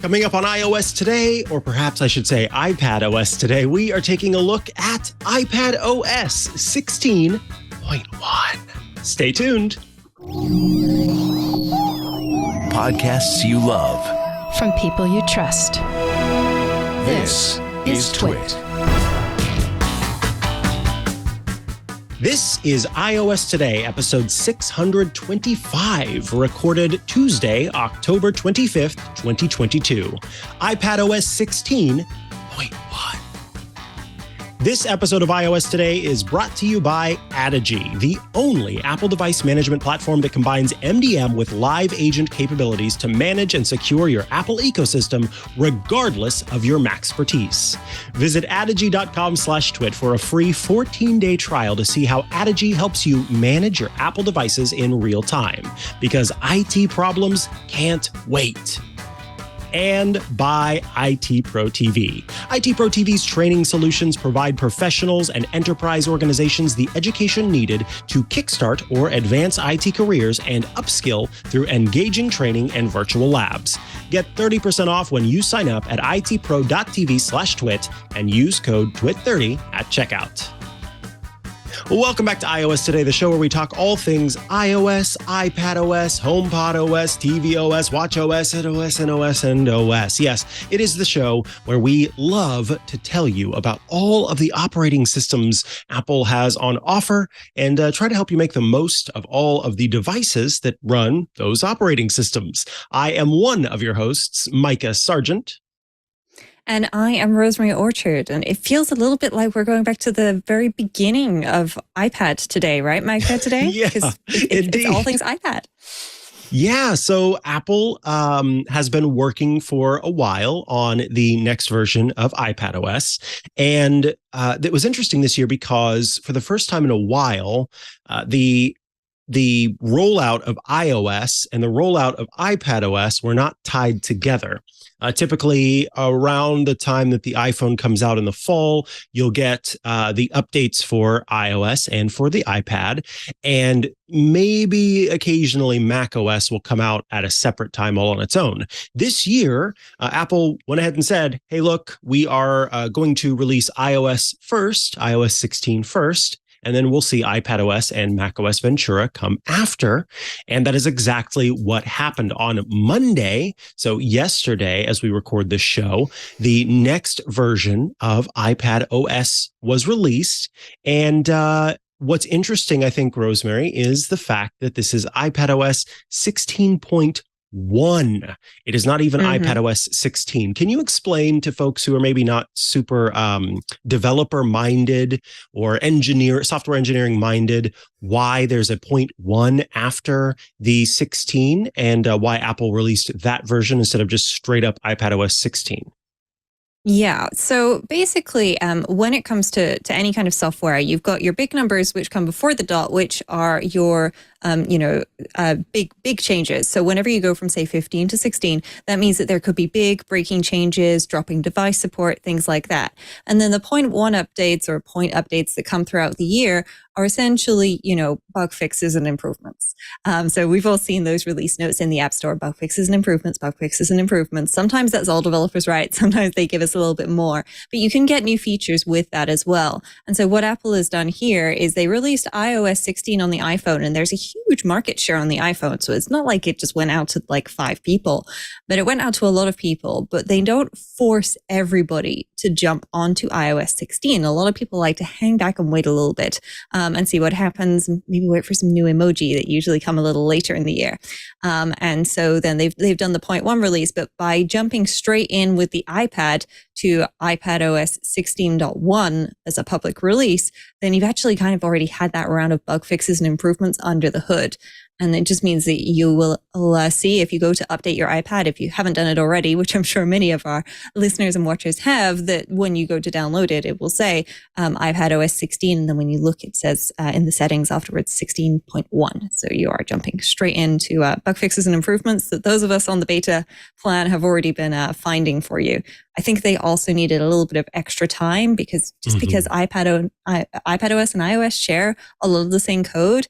Coming up on iOS today, or perhaps I should say iPadOS today, we are taking a look at iPadOS 16.1. Stay tuned. Podcasts you love. From people you trust. This is Twit. This is iOS Today, episode 625, recorded Tuesday, October 25th, 2022. iPadOS 16.1. This episode of iOS Today is brought to you by Adige, the only Apple device management platform that combines MDM with live agent capabilities to manage and secure your Apple ecosystem, regardless of your Mac expertise. Visit Adige.com/twit for a free 14-day trial to see how Adige helps you manage your Apple devices in real time, because IT problems can't wait. And by IT Pro TV. IT Pro TV's training solutions provide professionals and enterprise organizations the education needed to kickstart or advance IT careers and upskill through engaging training and virtual labs. Get 30% off when you sign up at itpro.tv/twit and use code TWIT30 at checkout. Welcome back to iOS Today, the show where we talk all things iOS, iPadOS, HomePodOS, tvOS, watchOS, iOS, OS, and OS. Yes, it is the show where we love to tell you about all of the operating systems Apple has on offer and try to help you make the most of all of the devices that run those operating systems. I am one of your hosts, Mikah Sargent. And I am Rosemary Orchard, and it feels a little bit like we're going back to the very beginning of iPad today, right, Mikah, today? Yeah, it's all things iPad. Yeah, so Apple has been working for a while on the next version of iPadOS. And it was interesting this year because for the first time in a while, the rollout of iOS and the rollout of iPadOS were not tied together. Typically, around the time that the iPhone comes out in the fall, you'll get the updates for iOS and for the iPad, and maybe occasionally macOS will come out at a separate time all on its own. This year, Apple went ahead and said, hey, look, we are going to release iOS first, iOS 16 first, and then we'll see iPadOS and macOS Ventura come after. And that is exactly what happened on Monday. So yesterday, as we record this show, the next version of iPadOS was released. And what's interesting, I think, Rosemary, is the fact that this is iPadOS 16.1. It is not even iPadOS 16. Can you explain to folks who are maybe not super developer minded or software engineering minded why there's a 0.1 after the 16 and why Apple released that version instead of just straight up iPadOS 16? Yeah. So basically, when it comes to any kind of software, you've got your big numbers, which come before the dot, which are your, big changes. So whenever you go from, say, 15 to 16, that means that there could be big breaking changes, dropping device support, things like that. And then the 0.1 updates or point updates that come throughout the year are essentially, bug fixes and improvements. So we've all seen those release notes in the App Store, bug fixes and improvements, bug fixes and improvements. Sometimes that's all developers write. Sometimes they give us a little bit more, but you can get new features with that as well. And so what Apple has done here is they released iOS 16 on the iPhone, and there's a huge market share on the iPhone. So it's not like it just went out to like 5 people, but it went out to a lot of people, but they don't force everybody to jump onto iOS 16. A lot of people like to hang back and wait a little bit and see what happens. Maybe wait for some new emoji that usually come a little later in the year. And so then they've done the 0.1 release, but by jumping straight in with the iPad to iPadOS 16.1 as a public release, then you've actually kind of already had that round of bug fixes and improvements under the hood. And it just means that you will see if you go to update your iPad, if you haven't done it already, which I'm sure many of our listeners and watchers have, that when you go to download it, it will say iPadOS 16. And then when you look, it says in the settings afterwards 16.1. So you are jumping straight into bug fixes and improvements that those of us on the beta plan have already been finding for you. I think they also needed a little bit of extra time because because iPadOS and iOS share a lot of the same code.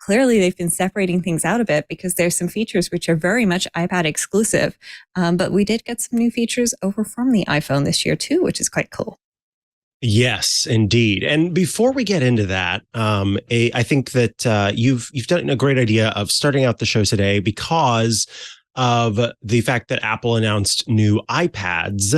clearly they've been separating things out a bit because there's some features which are very much iPad exclusive. But we did get some new features over from the iPhone this year too, which is quite cool. Yes, indeed. And before we get into that, I think that you've done a great idea of starting out the show today because of the fact that Apple announced new iPads,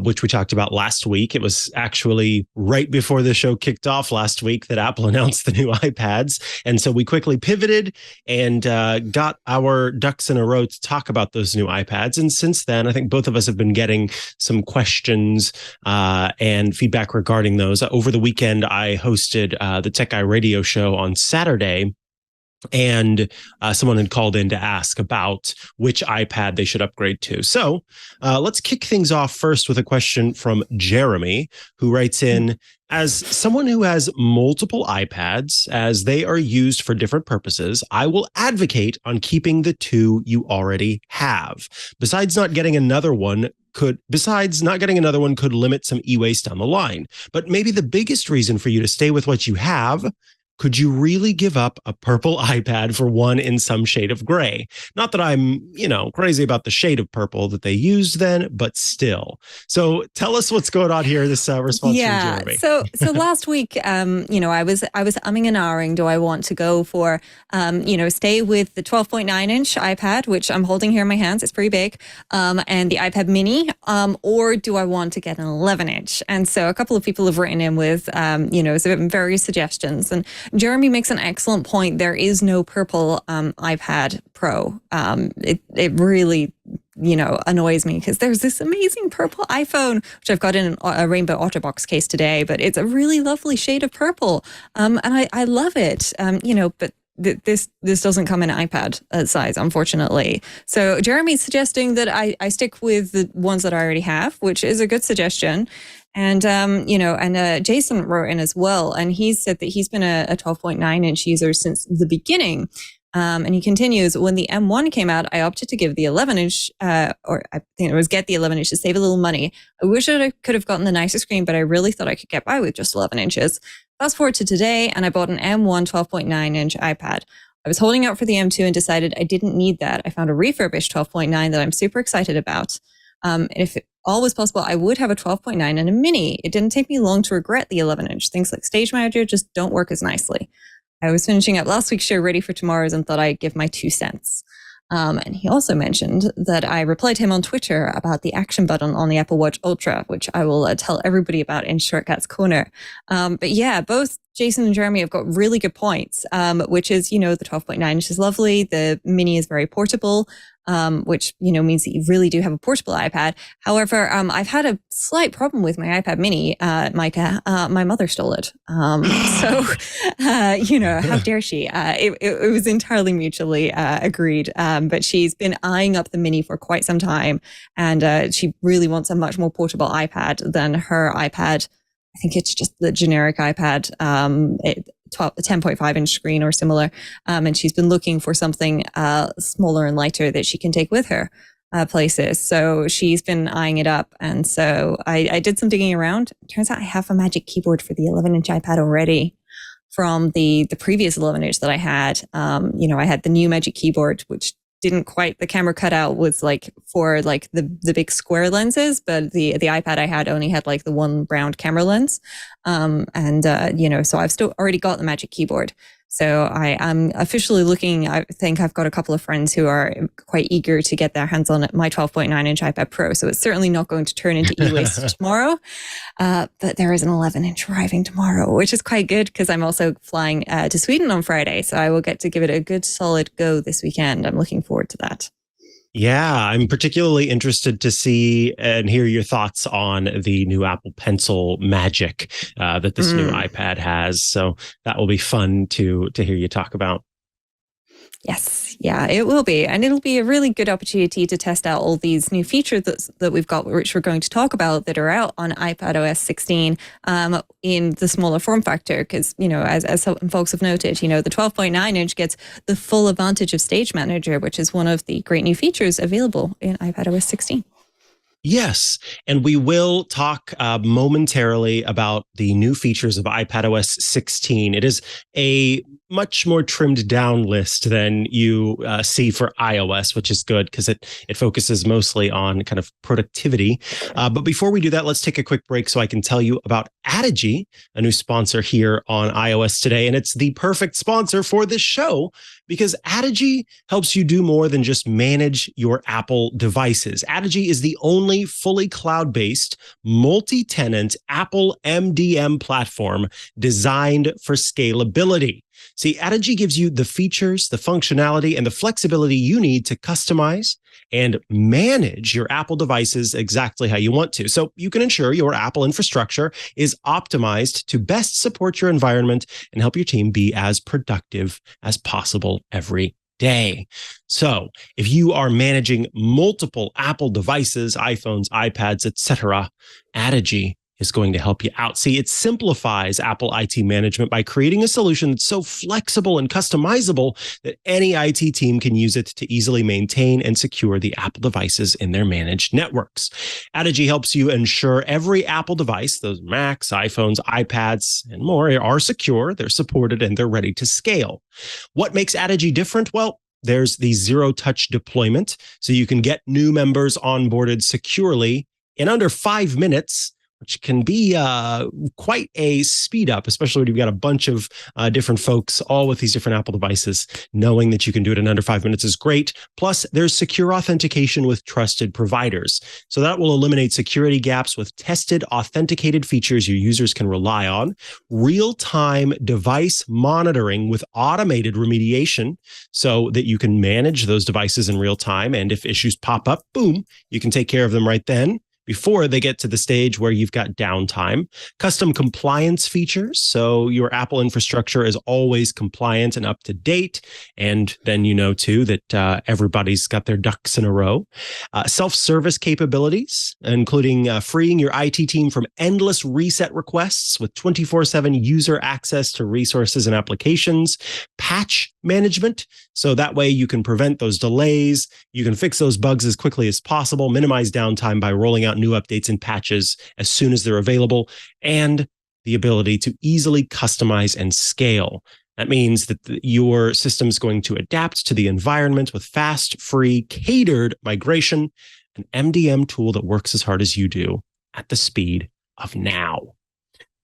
which we talked about last week. It was actually right before the show kicked off last week that Apple announced the new iPads. And so we quickly pivoted and got our ducks in a row to talk about those new iPads. And since then, I think both of us have been getting some questions and feedback regarding those. Over the weekend, I hosted the Tech Guy radio show on Saturday. And someone had called in to ask about which iPad they should upgrade to. So let's kick things off first with a question from Jeremy, who writes in, as someone who has multiple iPads, as they are used for different purposes, I will advocate on keeping the two you already have. Besides not getting another one could limit some e-waste down the line. But maybe the biggest reason for you to stay with what you have, could you really give up a purple iPad for one in some shade of gray? Not that I'm, crazy about the shade of purple that they used then, but still. So tell us what's going on here. This response from Jeremy. So last week, I was umming and ahhing. Do I want to go for, stay with the 12.9-inch iPad, which I'm holding here in my hands. It's pretty big, and the iPad Mini, or do I want to get an 11-inch? And so a couple of people have written in with, some various suggestions. And Jeremy makes an excellent point. There is no purple iPad Pro. It really, annoys me because there's this amazing purple iPhone, which I've got in a rainbow OtterBox case today, but it's a really lovely shade of purple. And I love it, but this doesn't come in iPad size, unfortunately. So Jeremy's suggesting that I stick with the ones that I already have, which is a good suggestion. And, Jason wrote in as well, and he said that he's been a 12.9-inch user since the beginning. And he continues, when the M1 came out, I opted to give the 11-inch, or I think it was get the 11-inch to save a little money. I wish I could have gotten the nicer screen, but I really thought I could get by with just 11 inches. Fast forward to today, and I bought an M1 12.9-inch iPad. I was holding out for the M2 and decided I didn't need that. I found a refurbished 12.9 that I'm super excited about. If all was possible, I would have a 12.9 and a mini. It didn't take me long to regret the 11-inch. Things like Stage Manager just don't work as nicely. I was finishing up last week's show ready for tomorrow's and thought I'd give my 2 cents. And he also mentioned that I replied to him on Twitter about the action button on the Apple Watch Ultra, which I will tell everybody about in Shortcuts Corner. But yeah, both Jason and Jeremy have got really good points, which is, the 12.9 inch is lovely. The mini is very portable, which, means that you really do have a portable iPad. However, I've had a slight problem with my iPad mini, Mikah. My mother stole it. How dare she? It was entirely mutually agreed. But she's been eyeing up the mini for quite some time. And she really wants a much more portable iPad than her iPad. I think it's just the generic iPad, 10.5-inch screen or similar. And she's been looking for something smaller and lighter that she can take with her places. So she's been eyeing it up. And so I did some digging around. Turns out I have a Magic Keyboard for the 11-inch iPad already from the previous 11-inch that I had. I had the new Magic Keyboard, which didn't quite, the camera cutout was for the big square lenses, but the iPad I had only had the one round camera lens. So I've still already got the Magic Keyboard. So I am officially looking. I think I've got a couple of friends who are quite eager to get their hands on my 12.9-inch iPad Pro. So it's certainly not going to turn into e-waste tomorrow. But there is an 11-inch arriving tomorrow, which is quite good because I'm also flying to Sweden on Friday. So I will get to give it a good solid go this weekend. I'm looking forward to that. Yeah, I'm particularly interested to see and hear your thoughts on the new Apple Pencil magic that this new iPad has. So that will be fun to hear you talk about. Yes, yeah, it will be. And it'll be a really good opportunity to test out all these new features that we've got, which we're going to talk about, that are out on iPadOS 16 in the smaller form factor. Because, as some folks have noted, the 12.9-inch gets the full advantage of Stage Manager, which is one of the great new features available in iPadOS 16. Yes, and we will talk momentarily about the new features of iPadOS 16. It is a much more trimmed down list than you see for iOS, which is good because it focuses mostly on kind of productivity. But before we do that, let's take a quick break so I can tell you about Adige, a new sponsor here on iOS Today. And it's the perfect sponsor for this show because Adige helps you do more than just manage your Apple devices. Adige is the only fully cloud-based, multi-tenant Apple MDM platform designed for scalability. See, Adige gives you the features, the functionality, and the flexibility you need to customize and manage your Apple devices exactly how you want to. So you can ensure your Apple infrastructure is optimized to best support your environment and help your team be as productive as possible every day. So if you are managing multiple Apple devices, iPhones, iPads, etc., Adige is going to help you out. See, it simplifies Apple IT management by creating a solution that's so flexible and customizable that any IT team can use it to easily maintain and secure the Apple devices in their managed networks. Adige helps you ensure every Apple device, those Macs, iPhones, iPads, and more, are secure, they're supported, and they're ready to scale. What makes Adige different? Well, there's the zero-touch deployment, so you can get new members onboarded securely in under 5 minutes, which can be quite a speed up, especially when you've got a bunch of different folks, all with these different Apple devices. Knowing that you can do it in under 5 minutes is great. Plus, there's secure authentication with trusted providers. So that will eliminate security gaps with tested, authenticated features your users can rely on. Real-time device monitoring with automated remediation so that you can manage those devices in real time. And if issues pop up, boom, you can take care of them right then, before they get to the stage where you've got downtime. Custom compliance features, so your Apple infrastructure is always compliant and up to date. And then you know, too, that everybody's got their ducks in a row. Self-service capabilities, including freeing your IT team from endless reset requests with 24/7 user access to resources and applications. Patch management, so that way you can prevent those delays. You can fix those bugs as quickly as possible, minimize downtime by rolling out new updates and patches as soon as they're available, and the ability to easily customize and scale. That means that your system is going to adapt to the environment with fast, free, catered migration, an MDM tool that works as hard as you do at the speed of now.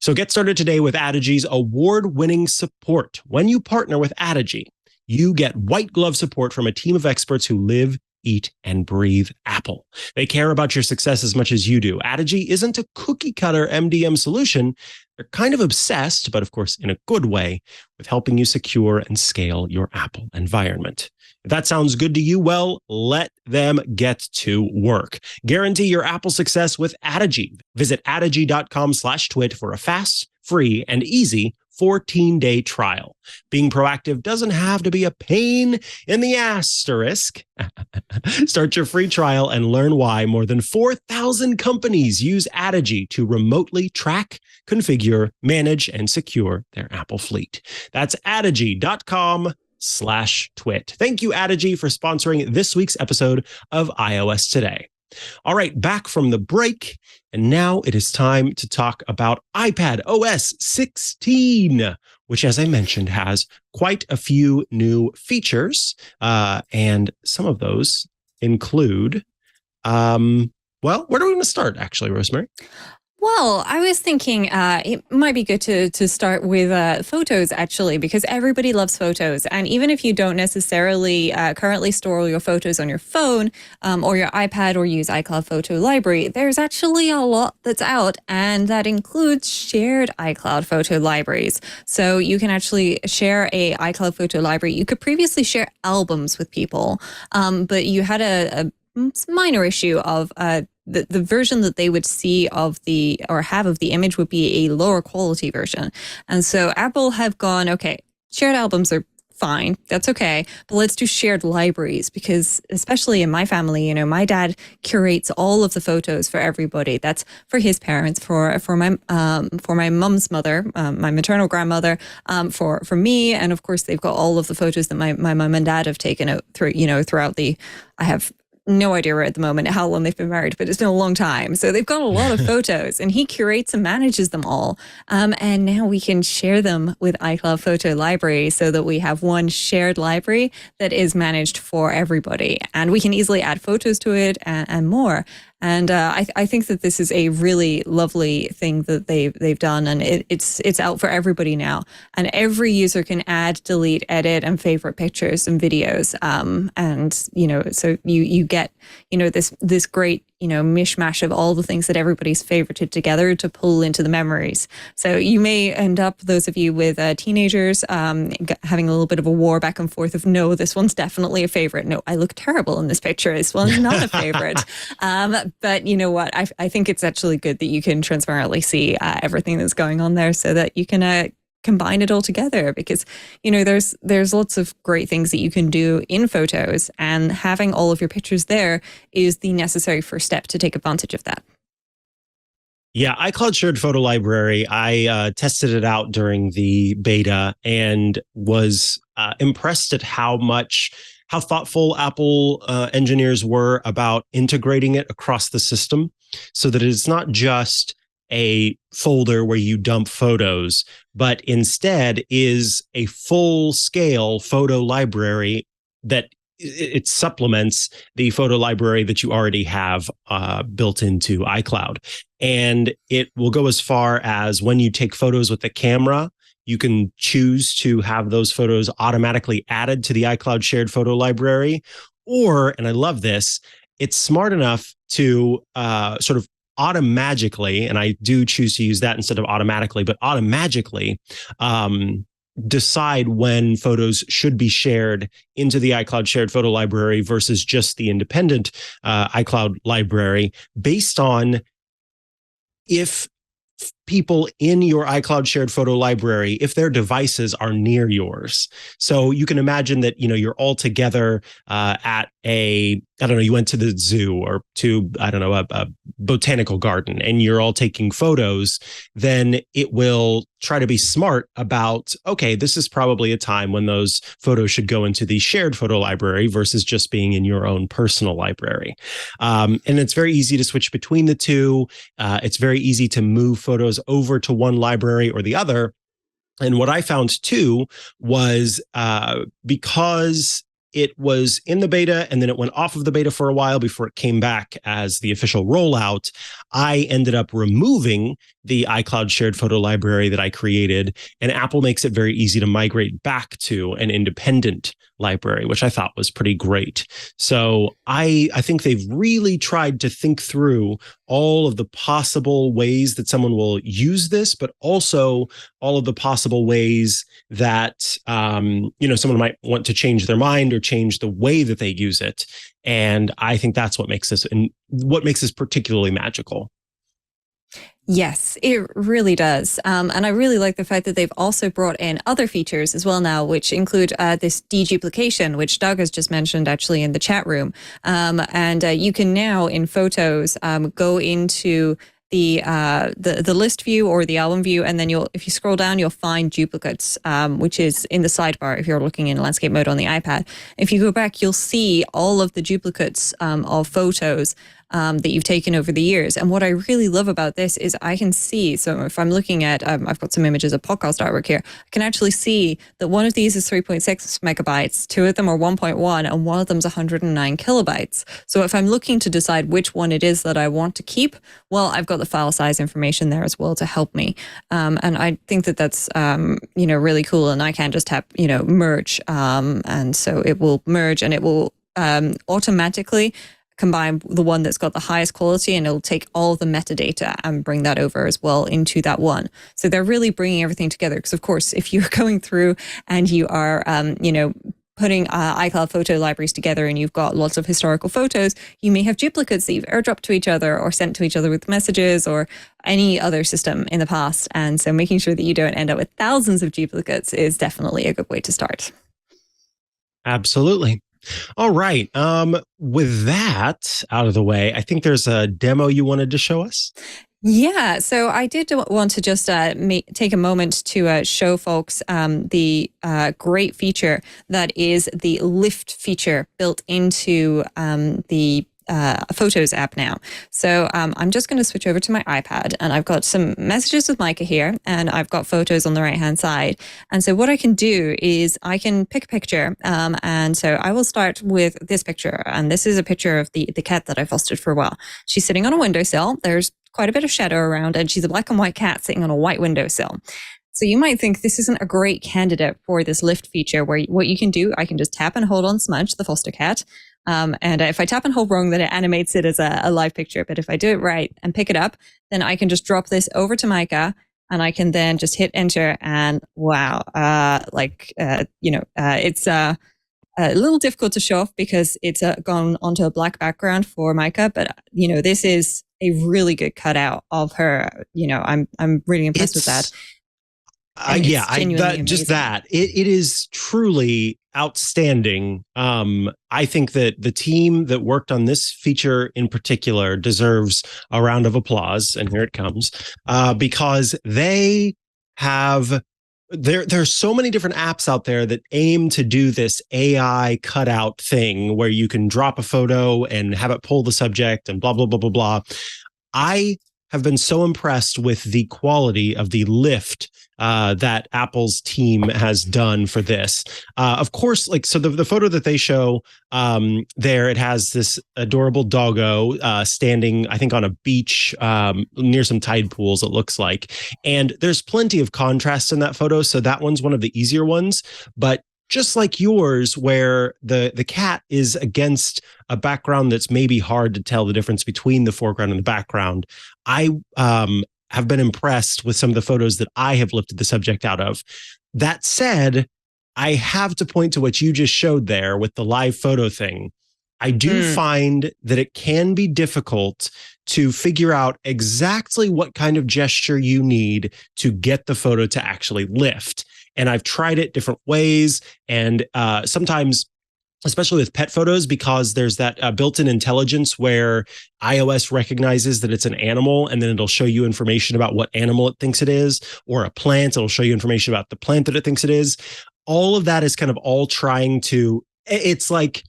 So get started today with Adige's award-winning support. When you partner with Adige, you get white glove support from a team of experts who live, eat, and breathe Apple. They care about your success as much as you do. Adige isn't a cookie-cutter MDM solution. They're kind of obsessed, but of course in a good way, with helping you secure and scale your Apple environment. If that sounds good to you, well, let them get to work. Guarantee your Apple success with Adige. Visit adige.com/twit for a fast, free, and easy 14-day trial. Being proactive doesn't have to be a pain in the asterisk. Start your free trial and learn why more than 4,000 companies use Adige to remotely track, configure, manage, and secure their Apple fleet. That's adige.com/twit. Thank you, Adige, for sponsoring this week's episode of iOS Today. All right, back from the break, and now it is time to talk about iPadOS 16, which, as I mentioned, has quite a few new features, and some of those include, well, where do we want to start, actually, Rosemary? Well, I was thinking it might be good to start with photos, actually, because everybody loves photos. And even if you don't necessarily currently store your photos on your phone or your iPad or use iCloud Photo Library, there's actually a lot that's out, and that includes shared iCloud photo libraries. So you can actually share a iCloud Photo Library. You could previously share albums with people, but you had a minor issue of the version that they would see of the or have of the image would be a lower quality version. And so Apple have gone, okay, shared albums are fine, that's okay, but let's do shared libraries, because especially in my family, you know, my dad curates all of the photos for everybody. That's for his parents, for my mom's mother, my maternal grandmother, for me, and of course they've got all of the photos that my mom and dad have taken out through, you know, throughout I have no idea at the moment how long they've been married, but it's been a long time. So they've got a lot of photos, and he curates and manages them all. And now we can share them with iCloud Photo Library so that we have one shared library that is managed for everybody. And we can easily add photos to it and more. And I think that this is a really lovely thing that they've done, and it's out for everybody now. And every user can add, delete, edit, and favorite pictures and videos. And so you get this great mishmash of all the things that everybody's favorited together to pull into the memories. So you may end up, those of you with teenagers, having a little bit of a war back and forth of, no, this one's definitely a favorite. No, I look terrible in this picture. This one's not a favorite. But you know what? I think it's actually good that you can transparently see everything that's going on there so that you can combine it all together, because there's lots of great things that you can do in photos, and having all of your pictures there is the necessary first step to take advantage of that. Yeah, iCloud Shared Photo Library, I tested it out during the beta and was impressed at how thoughtful Apple engineers were about integrating it across the system so that it's not just a folder where you dump photos, but instead is a full-scale photo library that it supplements the photo library that you already have built into iCloud. And it will go as far as when you take photos with the camera, you can choose to have those photos automatically added to the iCloud Shared Photo Library. Or, and I love this, it's smart enough to sort of automagically, and I do choose to use that instead of automatically, but automagically decide when photos should be shared into the iCloud Shared Photo Library versus just the independent iCloud library based on if people in your iCloud Shared Photo Library, if their devices are near yours. So you can imagine that, you're all together at you went to the zoo or to, a botanical garden, and you're all taking photos, then it will try to be smart about, okay, this is probably a time when those photos should go into the shared photo library versus just being in your own personal library. And it's very easy to switch between the two. It's very easy to move photos over to one library or the other. And what I found too was because it was in the beta and then it went off of the beta for a while before it came back as the official rollout, I ended up removing the iCloud Shared Photo Library that I created, and Apple makes it very easy to migrate back to an independent library, which I thought was pretty great. So I think they've really tried to think through all of the possible ways that someone will use this, but also all of the possible ways that someone might want to change their mind or change the way that they use it. And I think that's what makes this particularly magical. Yes, it really does. And I really like the fact that they've also brought in other features as well now, which include this deduplication, which Doug has just mentioned actually in the chat room. And you can now in Photos go into the list view or the album view, and then if you scroll down, you'll find duplicates, which is in the sidebar if you're looking in landscape mode on the iPad. If you go back, you'll see all of the duplicates of photos that you've taken over the years. And what I really love about this is I can see, so if I'm looking at, I've got some images of podcast artwork here, I can actually see that one of these is 3.6 megabytes, two of them are 1.1, and one of them is 109 kilobytes. So if I'm looking to decide which one it is that I want to keep, well, I've got the file size information there as well to help me. And I think that that's, really cool. And I can just tap, merge. And so it will merge and it will automatically combine the one that's got the highest quality, and it'll take all of the metadata and bring that over as well into that one. So they're really bringing everything together. Because of course, if you're going through and you are, putting iCloud photo libraries together and you've got lots of historical photos, you may have duplicates that you've airdropped to each other or sent to each other with messages or any other system in the past. And so making sure that you don't end up with thousands of duplicates is definitely a good way to start. Absolutely. All right. With that out of the way, I think there's a demo you wanted to show us. Yeah, so I did want to just take a moment to show folks the great feature that is the lift feature built into the Photos app now. So I'm just going to switch over to my iPad, and I've got some messages with Mikah here, and I've got photos on the right-hand side. And so what I can do is I can pick a picture, and so I will start with this picture, and this is a picture of the cat that I fostered for a while. She's sitting on a windowsill. There's quite a bit of shadow around, and she's a black and white cat sitting on a white windowsill. So you might think this isn't a great candidate for this lift feature, where what you can do, I can just tap and hold on Smudge, the foster cat. And if I tap and hold wrong, then it animates it as a live picture. But if I do it right and pick it up, then I can just drop this over to Mikah, and I can then just hit enter, and wow, it's a little difficult to show off because it's gone onto a black background for Mikah. But, this is a really good cutout of her. I'm really impressed with that. It is truly outstanding. I think that the team that worked on this feature in particular deserves a round of applause, and here it comes, because they have. There's so many different apps out there that aim to do this AI cutout thing where you can drop a photo and have it pull the subject and blah, blah, blah, blah, blah. I have been so impressed with the quality of the lift that Apple's team has done for this. Of course, the photo that they show there, it has this adorable doggo standing, I think, on a beach near some tide pools, it looks like. And there's plenty of contrast in that photo. So that one's one of the easier ones. But just like yours, where the cat is against a background that's maybe hard to tell the difference between the foreground and the background, I have been impressed with some of the photos that I have lifted the subject out of. That said, I have to point to what you just showed there with the live photo thing. I do find that it can be difficult to figure out exactly what kind of gesture you need to get the photo to actually lift. And I've tried it different ways. And sometimes, especially with pet photos, because there's that built-in intelligence where iOS recognizes that it's an animal, and then it'll show you information about what animal it thinks it is, or a plant, it'll show you information about the plant that it thinks it is. All of that is kind of all trying to, it's like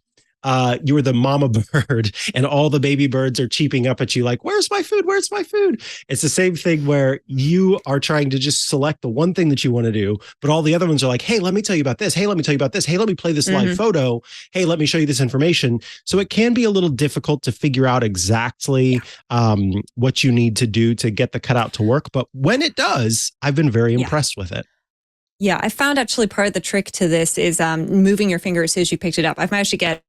you're the mama bird and all the baby birds are cheeping up at you like, where's my food? Where's my food? It's the same thing where you are trying to just select the one thing that you want to do, but all the other ones are like, hey, let me tell you about this. Hey, let me tell you about this. Hey, let me play this live photo. Hey, let me show you this information. So it can be a little difficult to figure out exactly what you need to do to get the cutout to work. But when it does, I've been very impressed with it. Yeah, I found actually part of the trick to this is moving your finger as soon as you picked it up. I've managed to get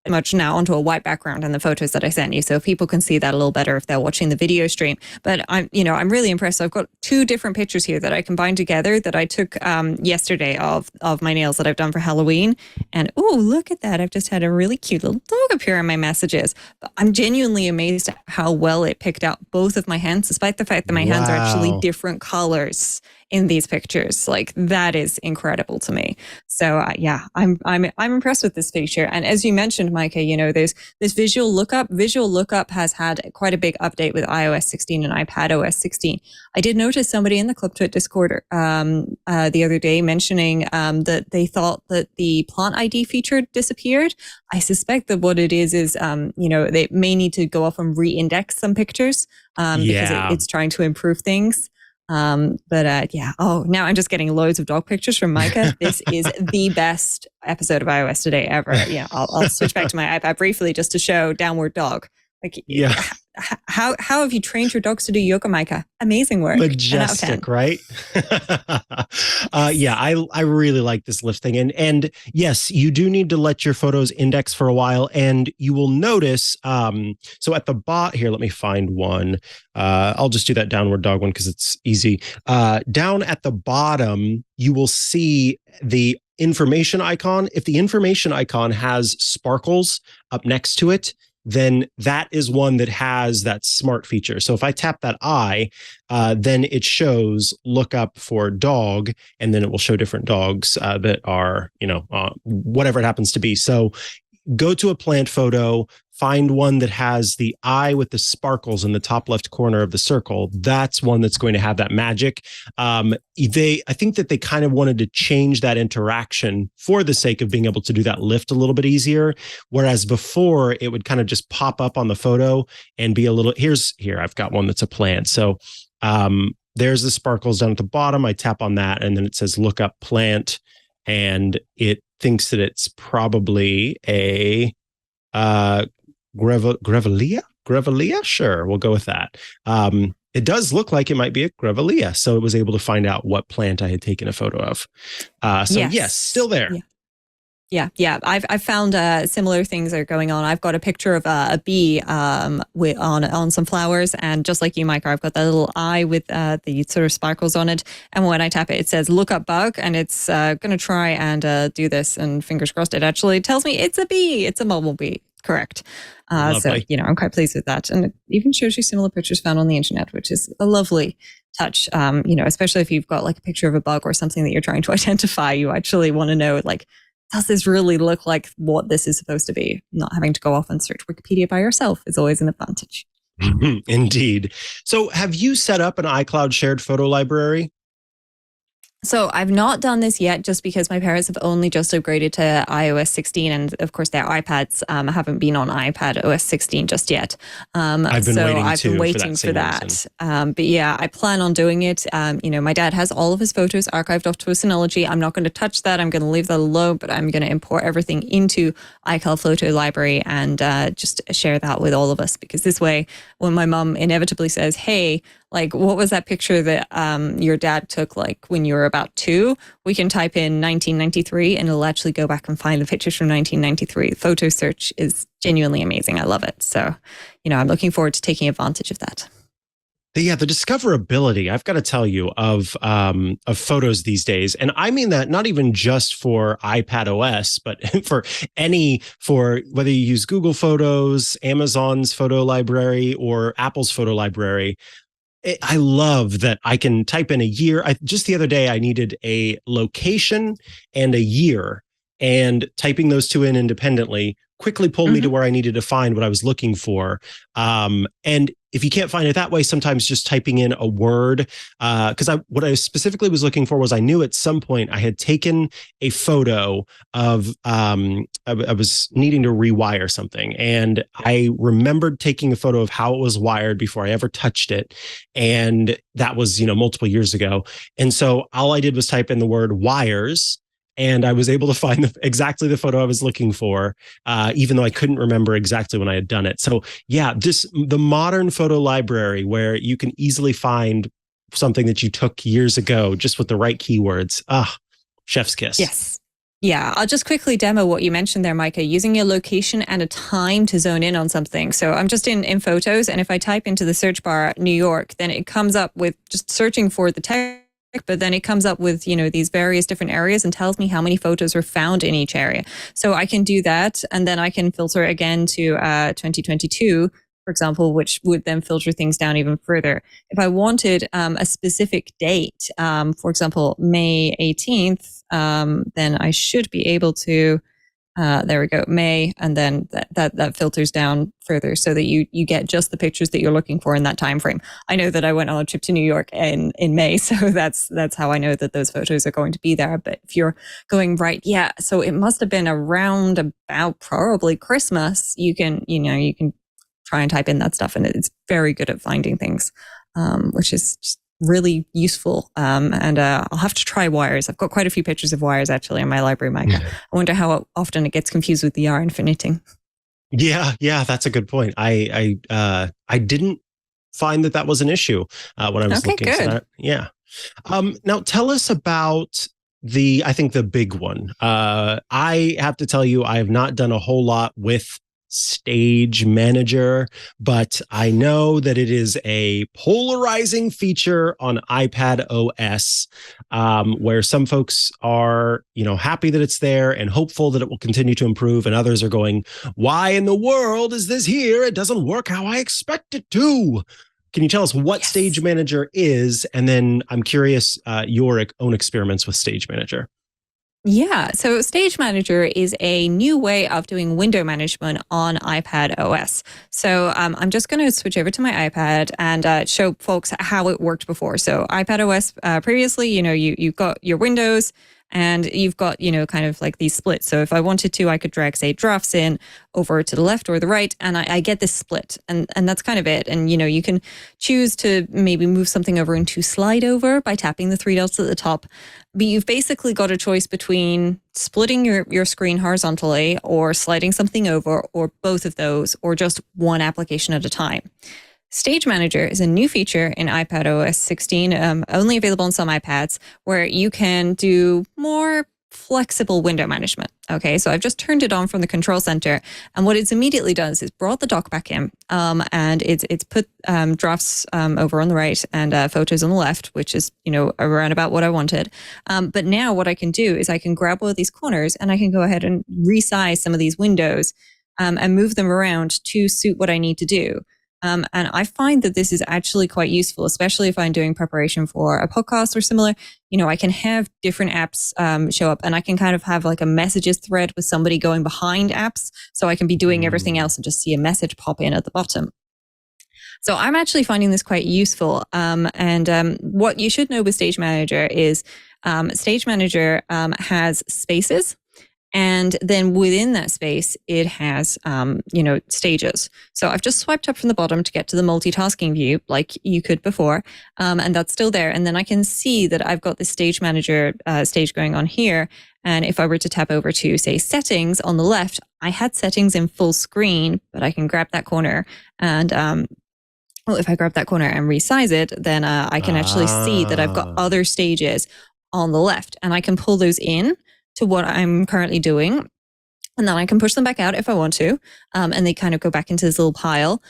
much now onto a white background in the photos that I sent you, so people can see that a little better if they're watching the video stream. But I'm really impressed. I've got two different pictures here that I combined together that I took yesterday of my nails that I've done for Halloween. And oh, look at that! I've just had a really cute little dog appear in my messages. But I'm genuinely amazed at how well it picked out both of my hands, despite the fact that my hands are actually different colors in these pictures. Like, that is incredible to me. So I'm impressed with this feature. And as you mentioned, Mikah, there's this visual lookup. Visual lookup has had quite a big update with iOS 16 and iPadOS 16. I did notice somebody in the ClipTwit Discord the other day mentioning that they thought that the plant ID feature disappeared. I suspect that what it is they may need to go off and re-index some pictures because it's trying to improve things. Now I'm just getting loads of dog pictures from Mikah. This is the best episode of iOS Today ever. Yeah, I'll switch back to my iPad briefly just to show downward dog. How have you trained your dogs to do yoga, Mikah? Amazing work. Majestic, right? I really like this lift thing. And yes, you do need to let your photos index for a while. And you will notice, so at the bot here, let me find one. I'll just do that downward dog one because it's easy. Down at the bottom, you will see the information icon. If the information icon has sparkles up next to it, then that is one that has that smart feature. So if I tap that eye, then it shows lookup for dog, and then it will show different dogs that are, whatever it happens to be. So go to a plant photo, find one that has the eye with the sparkles in the top left corner of the circle. That's one that's going to have that magic. I think that they kind of wanted to change that interaction for the sake of being able to do that lift a little bit easier. Whereas before it would kind of just pop up on the photo and be a little, here, I've got one that's a plant. So there's the sparkles down at the bottom. I tap on that and then it says Lookup plant, and it thinks that it's probably a Grevillea? Sure, we'll go with that. It does look like it might be a Grevillea, so it was able to find out what plant I had taken a photo of. Yes, still there. Yeah. I've found similar things are going on. I've got a picture of a bee on some flowers, and just like you, Mikah, I've got that little eye with the sort of sparkles on it. And when I tap it, it says "Lookup bug," and it's going to try and do this. And fingers crossed, it actually tells me it's a bee. It's a mobile bee. Correct. So I'm quite pleased with that, and it even shows you similar pictures found on the internet, which is a lovely touch. Especially if you've got like a picture of a bug or something that you're trying to identify, you actually want to know, like, does this really look like what this is supposed to be? Not having to go off and search Wikipedia by yourself is always an advantage. Indeed. So have you set up an iCloud shared photo library? So I've not done this yet, just because my parents have only just upgraded to iOS 16, and of course their iPads haven't been on iPadOS 16 just yet. I've been waiting for that. But yeah, I plan on doing it. My dad has all of his photos archived off to a Synology. I'm not going to touch that. I'm going to leave that alone, but I'm going to import everything into iCloud Photo Library and just share that with all of us, because this way, when my mum inevitably says, "Hey, like, what was that picture that your dad took like when you were about 2?" We can type in 1993 and it'll actually go back and find the pictures from 1993. Photo search is genuinely amazing. I love it. So, I'm looking forward to taking advantage of that. The discoverability, I've got to tell you, of photos these days, and I mean that not even just for iPadOS, but for whether you use Google Photos, Amazon's photo library, or Apple's photo library. I love that I can type in a year. Just the other day, I needed a location and a year, and typing those two in independently quickly pulled me to where I needed to find what I was looking for. And if you can't find it that way, sometimes just typing in a word, because what I specifically was looking for was, I knew at some point I had taken a photo of, I was needing to rewire something. And I remembered taking a photo of how it was wired before I ever touched it. And that was, multiple years ago. And so all I did was type in the word wires, and I was able to find exactly the photo I was looking for, even though I couldn't remember exactly when I had done it. So yeah, just the modern photo library where you can easily find something that you took years ago just with the right keywords. Chef's kiss. Yes. Yeah, I'll just quickly demo what you mentioned there, Mikah, using a location and a time to zone in on something. So I'm just in Photos, and if I type into the search bar New York, then it comes up with just searching for the text, but then it comes up with, these various different areas and tells me how many photos were found in each area. So I can do that, and then I can filter again to 2022, for example, which would then filter things down even further. If I wanted a specific date, for example, May 18th, then I should be able to, there we go, May, and then that filters down further so that you get just the pictures that you're looking for in that time frame. I know that I went on a trip to New York in May, so that's how I know that those photos are going to be there. But if you're going right, so it must have been around about probably Christmas. You can try and type in that stuff, and it's very good at finding things, which is just really useful. And I'll have to try wires. I've got quite a few pictures of wires actually in my library, Mikah. I wonder how often it gets confused with the yarn for knitting. Yeah, that's a good point. I didn't find that was an issue when I was looking for that. Yeah. Now tell us about I think the big one. I have to tell you, I have not done a whole lot with Stage Manager, but I know that it is a polarizing feature on iPadOS, where some folks are, happy that it's there and hopeful that it will continue to improve, and others are going, "Why in the world is this here? It doesn't work how I expect it to." Can you tell us what Stage Manager is? And then I'm curious your own experiments with Stage Manager. Yeah, so Stage Manager is a new way of doing window management on iPadOS. So I'm just going to switch over to my iPad and show folks how it worked before. So iPadOS previously, you've got your windows and you've got, kind of like these splits. So if I wanted to, I could drag, say, drafts in over to the left or the right, and I get this split, and that's kind of it. And, you can choose to maybe move something over into slide over by tapping the three dots at the top. But you've basically got a choice between splitting your screen horizontally or sliding something over, or both of those, or just one application at a time. Stage Manager is a new feature in iPadOS 16, only available on some iPads, where you can do more flexible window management. Okay, so I've just turned it on from the control center, and what it's immediately done is brought the dock back in, and it's put drafts over on the right and photos on the left, which is around about what I wanted. But now what I can do is I can grab one of these corners and I can go ahead and resize some of these windows and move them around to suit what I need to do. And I find that this is actually quite useful, especially if I'm doing preparation for a podcast or similar. I can have different apps show up, and I can kind of have like a messages thread with somebody going behind apps. So I can be doing everything else and just see a message pop in at the bottom. So I'm actually finding this quite useful. And what you should know with Stage Manager is Stage Manager has spaces. And then within that space, it has, stages. So I've just swiped up from the bottom to get to the multitasking view, like you could before. And that's still there. And then I can see that I've got this Stage Manager stage going on here. And if I were to tap over to, say, settings on the left, I had settings in full screen, but I can grab that corner and if I grab that corner and resize it, then I can actually see that I've got other stages on the left, and I can pull those in to what I'm currently doing. And then I can push them back out if I want to, and they kind of go back into this little pile.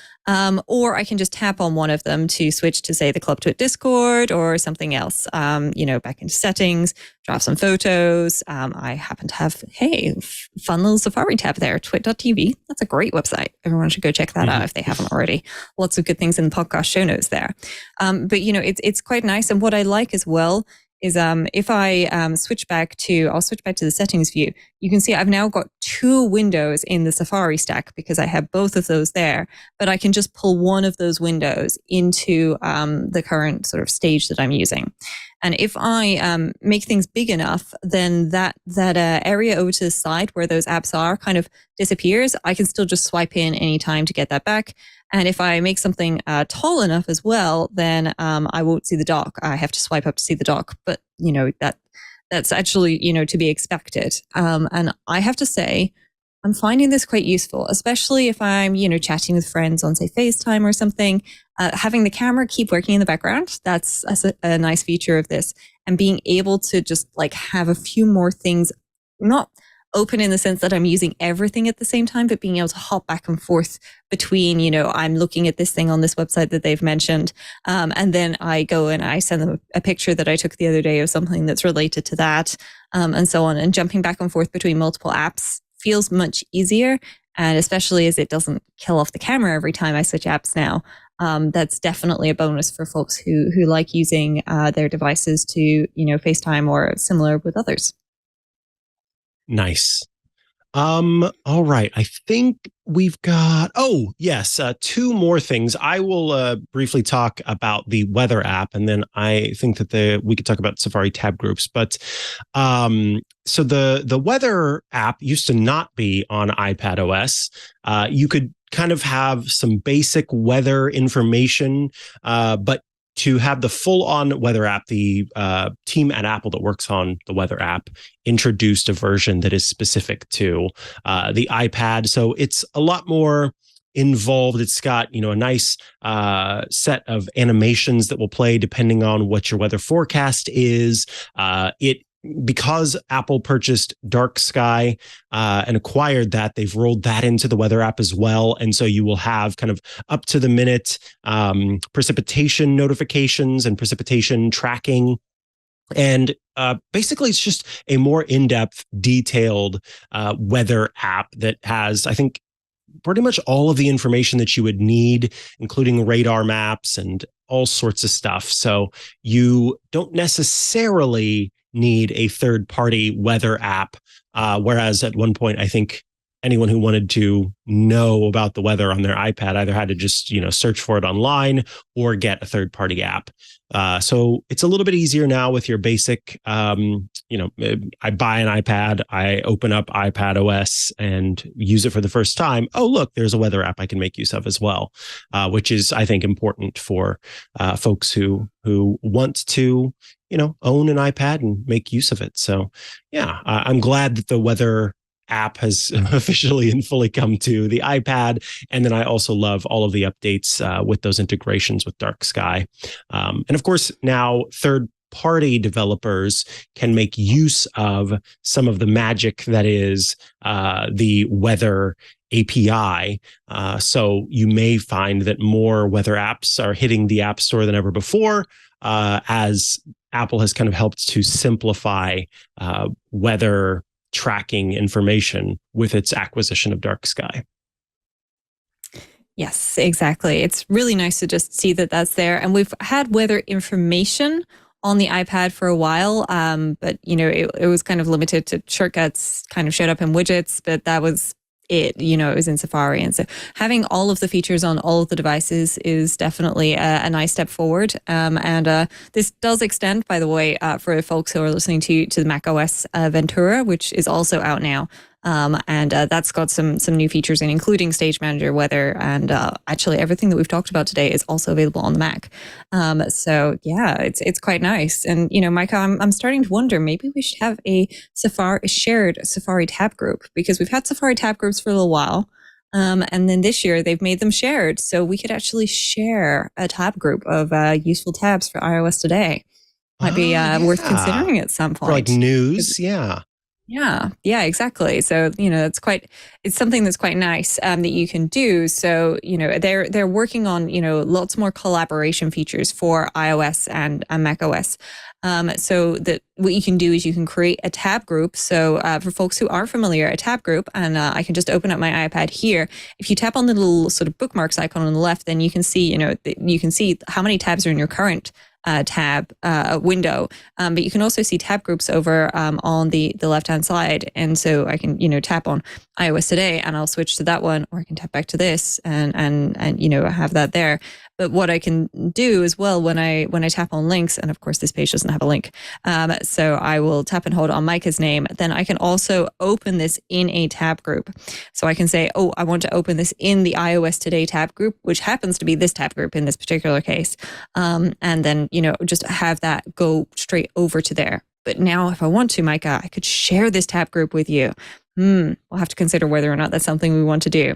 Or I can just tap on one of them to switch to, say, the Club Twit Discord or something else, back into settings, drop some photos. I happen to have, fun little Safari tab there, twit.tv. That's a great website. Everyone should go check that out if they haven't already. Lots of good things in the podcast show notes there. But, it's quite nice. And what I like as well is if I switch back to the settings view, you can see I've now got two windows in the Safari stack because I have both of those there, but I can just pull one of those windows into the current sort of stage that I'm using. And if I make things big enough, then that area over to the side where those apps are kind of disappears. I can still just swipe in anytime to get that back. And if I make something tall enough as well, then I won't see the dock. I have to swipe up to see the dock. But, that's actually, to be expected. And I have to say, I'm finding this quite useful, especially if I'm, chatting with friends on, say, FaceTime or something. Having the camera keep working in the background, that's a nice feature of this. And being able to just like have a few more things, not open in the sense that I'm using everything at the same time, but being able to hop back and forth between, I'm looking at this thing on this website that they've mentioned. And then I go and I send them a picture that I took the other day of something that's related to that, and so on. And jumping back and forth between multiple apps feels much easier. And especially as it doesn't kill off the camera every time I switch apps now. That's definitely a bonus for folks who like using their devices to, FaceTime or similar with others. Nice. All right. I think we've got, two more things. I will briefly talk about the weather app, and then I think that we could talk about Safari tab groups. But so the weather app used to not be on iPadOS. You could kind of have some basic weather information, but to have the full-on weather app, the team at Apple that works on the weather app introduced a version that is specific to the iPad. So it's a lot more involved. It's got, a nice set of animations that will play depending on what your weather forecast is. Because Apple purchased Dark Sky and acquired that, they've rolled that into the weather app as well. And so you will have kind of up to the minute precipitation notifications and precipitation tracking. And basically, it's just a more in-depth, detailed weather app that has, I think, pretty much all of the information that you would need, including radar maps and all sorts of stuff. So you don't necessarily need a third-party weather app. Whereas at one point, I think anyone who wanted to know about the weather on their iPad either had to just, search for it online or get a third-party app. So it's a little bit easier now with your basic, I buy an iPad, I open up iPadOS and use it for the first time. Oh, look, there's a weather app I can make use of as well, which is, I think, important for folks who want to, own an iPad and make use of it. So, yeah, I'm glad that the weather app has officially and fully come to the iPad. And then I also love all of the updates with those integrations with Dark Sky. And of course, now third-party developers can make use of some of the magic that is the weather API. So you may find that more weather apps are hitting the App Store than ever before, as Apple has kind of helped to simplify weather tracking information with its acquisition of Dark Sky. Yes, exactly. It's really nice to just see that that's there. And we've had weather information on the iPad for a while, but it was kind of limited to shortcuts, kind of showed up in widgets, but that was it. It was in Safari. And so having all of the features on all of the devices is definitely a nice step forward. And this does extend, by the way, for folks who are listening to the macOS Ventura, which is also out now. And that's got some new features in, including Stage Manager, weather, and actually everything that we've talked about today is also available on the Mac. So yeah, it's quite nice. And Mikah, I'm starting to wonder, maybe we should have a shared Safari tab group, because we've had Safari tab groups for a little while. And then this year they've made them shared, so we could actually share a tab group of useful tabs for iOS today. Might be worth considering at some point. For like news, yeah. Yeah, exactly. So, it's something that's quite nice that you can do. So, they're working on, lots more collaboration features for iOS and macOS. So that what you can do is you can create a tab group. So for folks who aren't familiar, a tab group, and I can just open up my iPad here. If you tap on the little sort of bookmarks icon on the left, then you can see, you can see how many tabs are in your current tab window, but you can also see tab groups over on the left-hand side. And so I can tap on iOS today and I'll switch to that one, or I can tap back to this and have that there. But what I can do as well when I tap on links, and of course this page doesn't have a link, so I will tap and hold on Mikah's name, then I can also open this in a tab group. So I can say, I want to open this in the iOS Today tab group, which happens to be this tab group in this particular case, and then just have that go straight over to there. But now if I want to, Mikah, I could share this tab group with you. We'll have to consider whether or not that's something we want to do.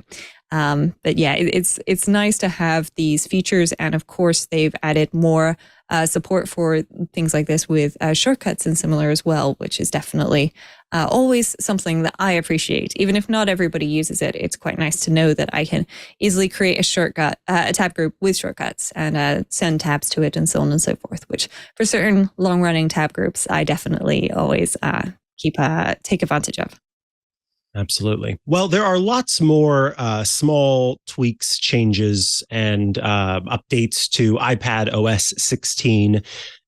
But yeah, it's nice to have these features. And of course, they've added more support for things like this with shortcuts and similar as well, which is definitely always something that I appreciate. Even if not everybody uses it, it's quite nice to know that I can easily create a tab group with shortcuts and send tabs to it and so on and so forth, which for certain long-running tab groups, I definitely always take advantage of. Absolutely. Well, there are lots more small tweaks, changes, and updates to iPadOS 16.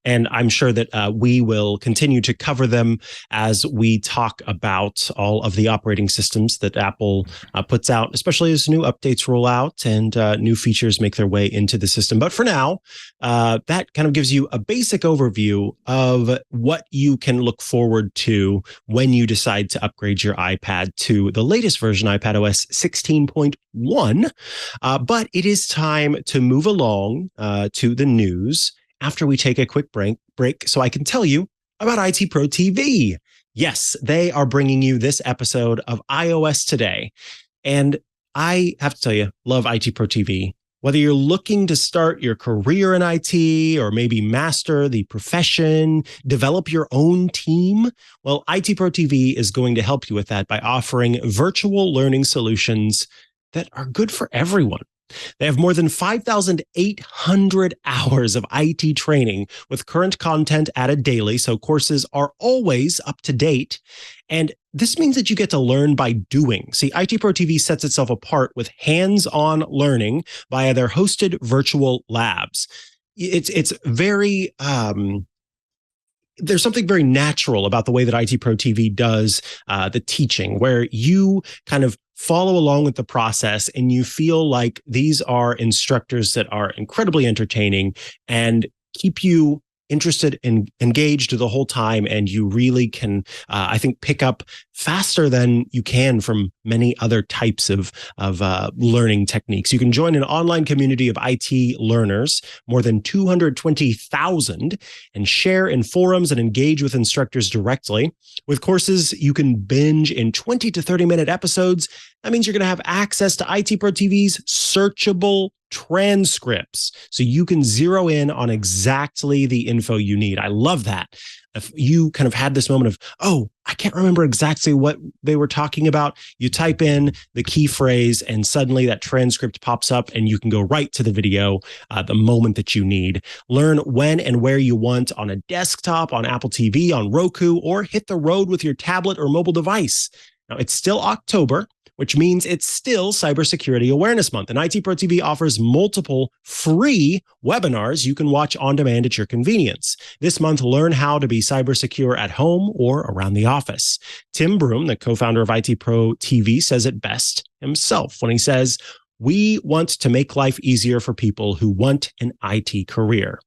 And I'm sure that we will continue to cover them as we talk about all of the operating systems that Apple puts out, especially as new updates roll out and new features make their way into the system. But for now, that kind of gives you a basic overview of what you can look forward to when you decide to upgrade your iPad to the latest version, iPadOS 16.1. But it is time to move along to the news after we take a quick break so I can tell you about IT Pro TV. Yes, they are bringing you this episode of iOS Today. And I have to tell you, love IT Pro TV. Whether you're looking to start your career in IT or maybe master the profession, develop your own team, well, IT Pro TV is going to help you with that by offering virtual learning solutions that are good for everyone. They have more than 5,800 hours of IT training with current content added daily, so courses are always up to date. And this means that you get to learn by doing. See, IT Pro TV sets itself apart with hands-on learning via their hosted virtual labs. It's very there's something very natural about the way that IT Pro TV does the teaching, where you kind of follow along with the process and you feel like these are instructors that are incredibly entertaining and keep you interested and engaged the whole time. And you really can, I think, pick up faster than you can from many other types of learning techniques. You can join an online community of IT learners, more than 220,000, and share in forums and engage with instructors directly. With courses you can binge in 20 to 30-minute episodes. That means you're going to have access to IT Pro TV's searchable transcripts, so you can zero in on exactly the info you need. I love that. If you kind of had this moment of, oh, I can't remember exactly what they were talking about, you type in the key phrase and suddenly that transcript pops up and you can go right to the video the moment that you need. Learn when and where you want on a desktop, on Apple TV, on Roku, or hit the road with your tablet or mobile device. Now, it's still October, which means it's still Cybersecurity Awareness Month. And IT Pro TV offers multiple free webinars you can watch on demand at your convenience. This month, learn how to be cyber secure at home or around the office. Tim Broom, the co-founder of IT Pro TV, says it best himself when he says, "We want to make life easier for people who want an IT career."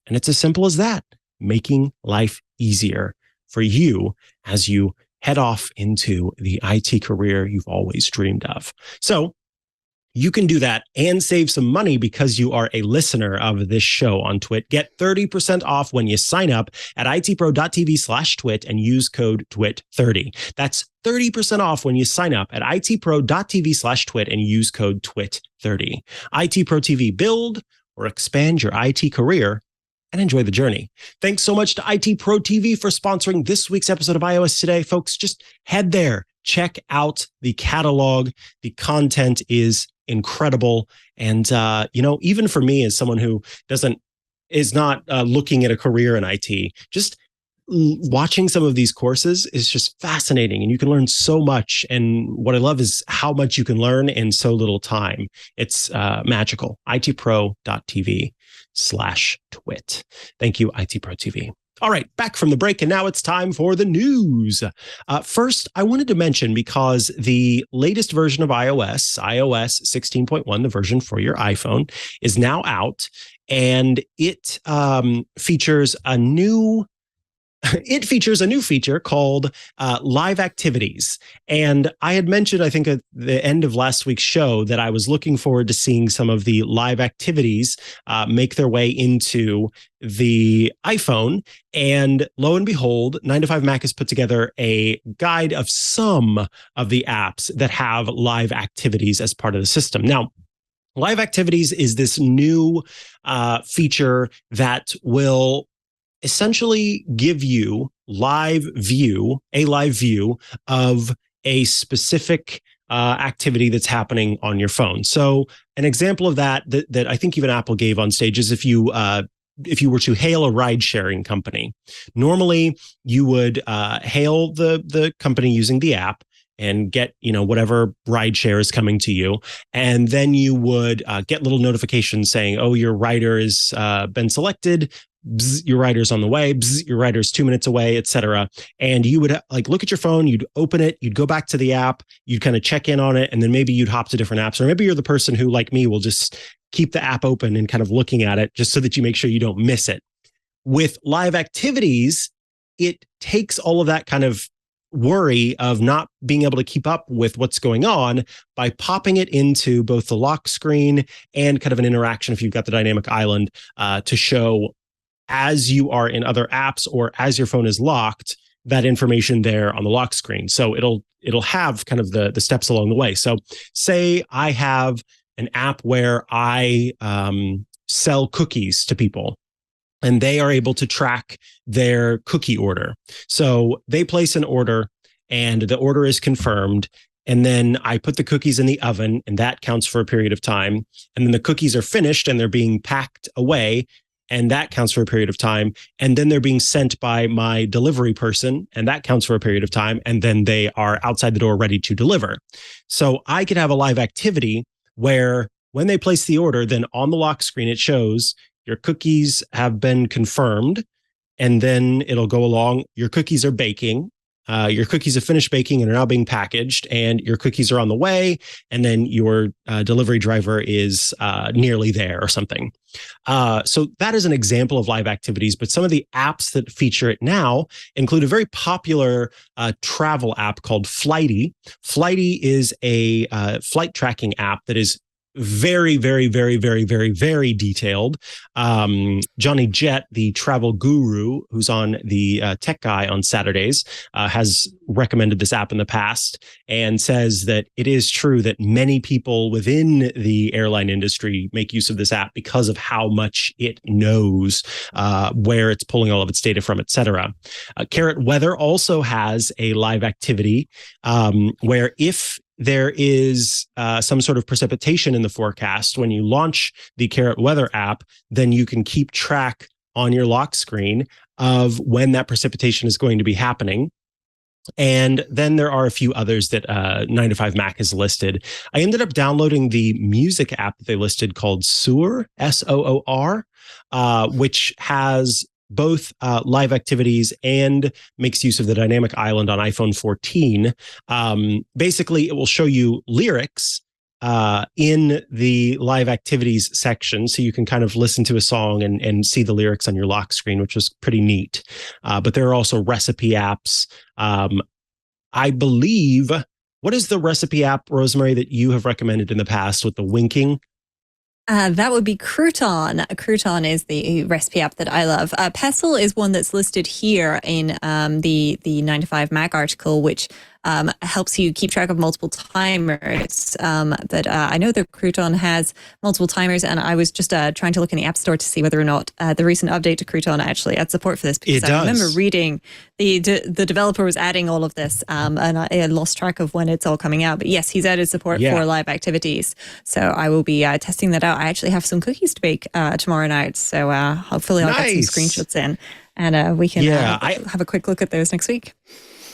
And it's as simple as that, making life easier for you as you head off into the IT career you've always dreamed of. So you can do that and save some money because you are a listener of this show on Twit. Get 30% off when you sign up at itpro.tv/twit and use code TWIT30. That's 30% off when you sign up at itpro.tv/twit and use code TWIT30. IT Pro TV, build or expand your IT career and enjoy the journey. Thanks so much to IT Pro TV for sponsoring this week's episode of iOS Today. Folks, just head there, check out the catalog. The content is incredible. And, even for me as someone who is not looking at a career in IT, just watching some of these courses is just fascinating, and you can learn so much. And what I love is how much you can learn in so little time. It's magical. itpro.tv/twit. Thank you, IT Pro TV. All right, back from the break, and now it's time for the news. First, I wanted to mention, because the latest version of iOS 16.1, the version for your iPhone, is now out, and it features a new feature called Live Activities. And I had mentioned, I think at the end of last week's show, that I was looking forward to seeing some of the live activities make their way into the iPhone. And lo and behold, 9to5Mac has put together a guide of some of the apps that have live activities as part of the system. Now, Live Activities is this new feature that will essentially give you a live view of a specific activity that's happening on your phone. So an example of that I think even Apple gave on stage is if you were to hail a ride-sharing company. Normally, you would hail the company using the app and get, whatever ride share is coming to you. And then you would get little notifications saying, oh, your rider has been selected. Bzz, your rider's on the way. Bzz, your rider's 2 minutes away, etc. And you would look at your phone, you'd open it, you'd go back to the app, you'd kind of check in on it, and then maybe you'd hop to different apps. Or maybe you're the person who, like me, will just keep the app open and kind of looking at it just so that you make sure you don't miss it. With Live Activities, it takes all of that kind of worry of not being able to keep up with what's going on by popping it into both the lock screen and kind of an interaction, if you've got the dynamic island, to show as you are in other apps or as your phone is locked, that information there on the lock screen. So it'll have kind of the steps along the way. So say I have an app where I sell cookies to people, and they are able to track their cookie order. So they place an order and the order is confirmed. And then I put the cookies in the oven, and that counts for a period of time. And then the cookies are finished and they're being packed away, and that counts for a period of time. And then they're being sent by my delivery person, and that counts for a period of time. And then they are outside the door ready to deliver. So I could have a live activity where when they place the order, then on the lock screen, it shows your cookies have been confirmed and then it'll go along. Your cookies are baking. Your cookies have finished baking and are now being packaged, and your cookies are on the way, and then your delivery driver is nearly there or something. So that is an example of live activities, but some of the apps that feature it now include a very popular travel app called Flighty. Flighty is a flight tracking app that is very, very, very, very, very, very detailed. Johnny Jett, the travel guru, who's on the Tech Guy on Saturdays, has recommended this app in the past and says that it is true that many people within the airline industry make use of this app because of how much it knows, where it's pulling all of its data from, et cetera. Carrot Weather also has a live activity where if there is some sort of precipitation in the forecast, when you launch the Carrot Weather app, then you can keep track on your lock screen of when that precipitation is going to be happening. And then there are a few others that 9to5Mac has listed. I ended up downloading the music app that they listed called Soor, Soor, which has both live activities and makes use of the dynamic island on iPhone 14. Basically, it will show you lyrics in the live activities section, so you can kind of listen to a song and see the lyrics on your lock screen, which was pretty neat. But there are also recipe apps. I believe, what is the recipe app, Rosemary, that you have recommended in the past with the winking? That would be Crouton. Crouton is the recipe app that I love. Pestle is one that's listed here in the 9to5Mac article, which helps you keep track of multiple timers. But I know that Crouton has multiple timers, and I was just trying to look in the App Store to see whether or not the recent update to Crouton actually had support for this, because I remember reading the developer was adding all of this, and I lost track of when it's all coming out. But yes, he's added support for live activities. So I will be testing that out. I actually have some cookies to bake tomorrow night, so hopefully I'll get some screenshots in, and we can have a quick look at those next week.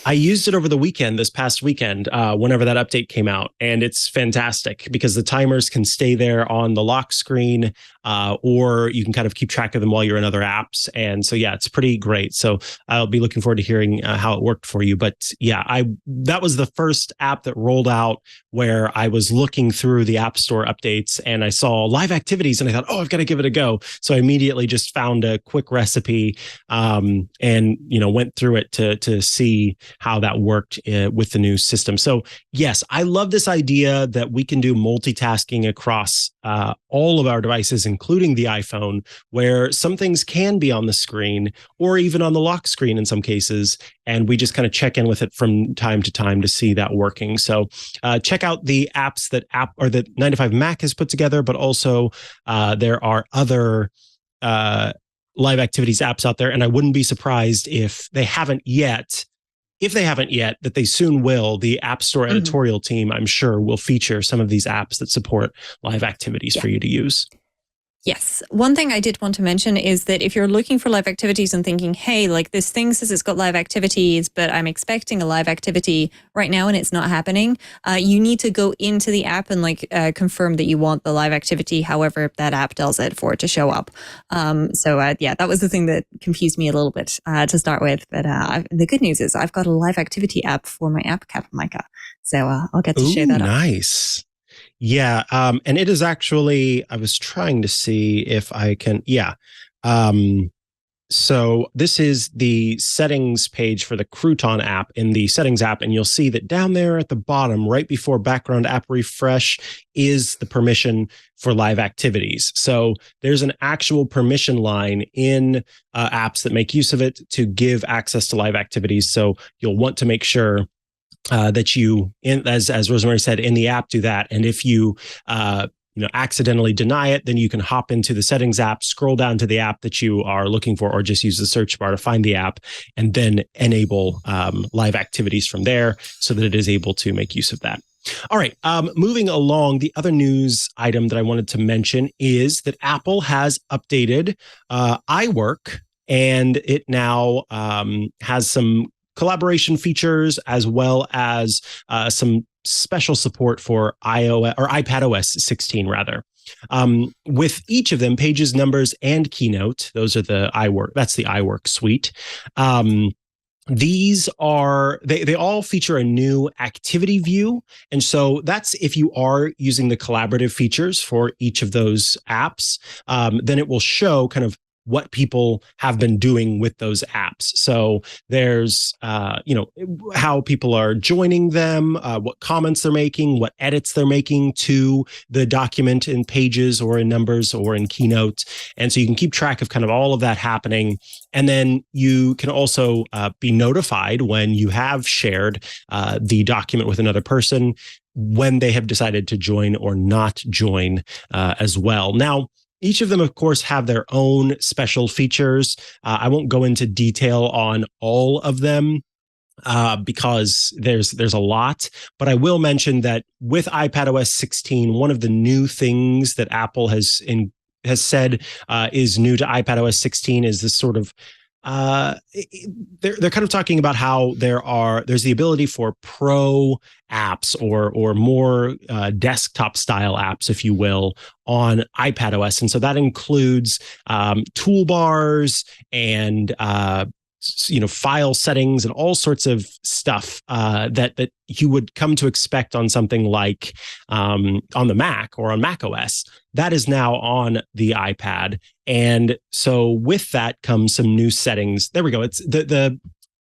I used it over the weekend, this past weekend, whenever that update came out. And it's fantastic because the timers can stay there on the lock screen, or you can kind of keep track of them while you're in other apps. And so, yeah, it's pretty great. So I'll be looking forward to hearing how it worked for you. But yeah, that was the first app that rolled out where I was looking through the App Store updates and I saw live activities and I thought, oh, I've got to give it a go. So I immediately just found a quick recipe and, went through it to see how that worked with the new system. So yes, I love this idea that we can do multitasking across all of our devices, including the iPhone, where some things can be on the screen or even on the lock screen in some cases. And we just kind of check in with it from time to time to see that working. So check out the apps that 9to5Mac has put together, but also there are other live activities apps out there. And I wouldn't be surprised if they haven't yet, that they soon will. The App Store editorial team, I'm sure, will feature some of these apps that support live activities for you to use. Yes. One thing I did want to mention is that if you're looking for live activities and thinking, hey, like this thing says it's got live activities, but I'm expecting a live activity right now and it's not happening, you need to go into the app and confirm that you want the live activity, however that app does it, for it to show up. That was the thing that confused me a little bit to start with. But the good news is I've got a live activity app for my app cap, Mikah. So I'll get to share that up. Nice. Yeah. And it is actually, I was trying to see if I can, so this is the settings page for the Crouton app in the settings app. And you'll see that down there at the bottom, right before background app refresh, is the permission for live activities. So there's an actual permission line in apps that make use of it to give access to live activities. So you'll want to make sure that you, as Rosemary said, in the app, do that. And if you, accidentally deny it, then you can hop into the settings app, scroll down to the app that you are looking for, or just use the search bar to find the app, and then enable live activities from there so that it is able to make use of that. All right. Moving along, the other news item that I wanted to mention is that Apple has updated iWork, and it now has some collaboration features as well as some special support for iOS or iPadOS 16 rather. with each of them, Pages, Numbers, and Keynote, those are that's the iWork Suite. These are they all feature a new activity view. And so that's if you are using the collaborative features for each of those apps, then it will show kind of what people have been doing with those apps. So there's, how people are joining them, what comments they're making, what edits they're making to the document in Pages or in Numbers or in Keynote. And so you can keep track of kind of all of that happening. And then you can also be notified when you have shared the document with another person, when they have decided to join or not join as well. Now, each of them, of course, have their own special features. I won't go into detail on all of them because there's a lot, but I will mention that with iPadOS 16, one of the new things that Apple has said is new to iPadOS 16 is this sort of they're kind of talking about how there's the ability for pro apps or more desktop style apps, if you will, on iPadOS. And so that includes toolbars and file settings and all sorts of stuff that you would come to expect on something like on the Mac or on Mac OS. That is now on the iPad. And so with that comes some new settings. There we go. It's the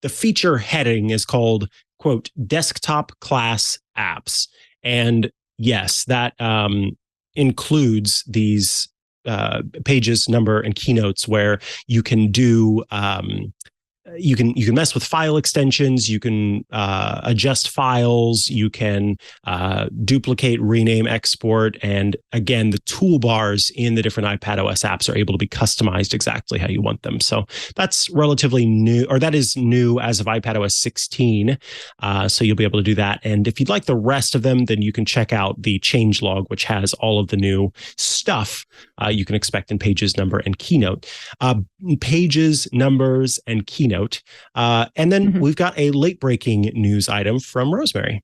feature heading is called, quote, desktop class apps. And yes, that includes these Pages, Number, and Keynotes, where you can do you can mess with file extensions, you can adjust files, you can duplicate, rename, export, and again, the toolbars in the different iPadOS apps are able to be customized exactly how you want them. So that's relatively new, or that is new as of iPadOS 16. So you'll be able to do that. And if you'd like the rest of them, then you can check out the changelog, which has all of the new stuff you can expect in Pages, Number, and Keynote. Pages, Numbers, and Keynote. And then we've got a late breaking news item from Rosemary.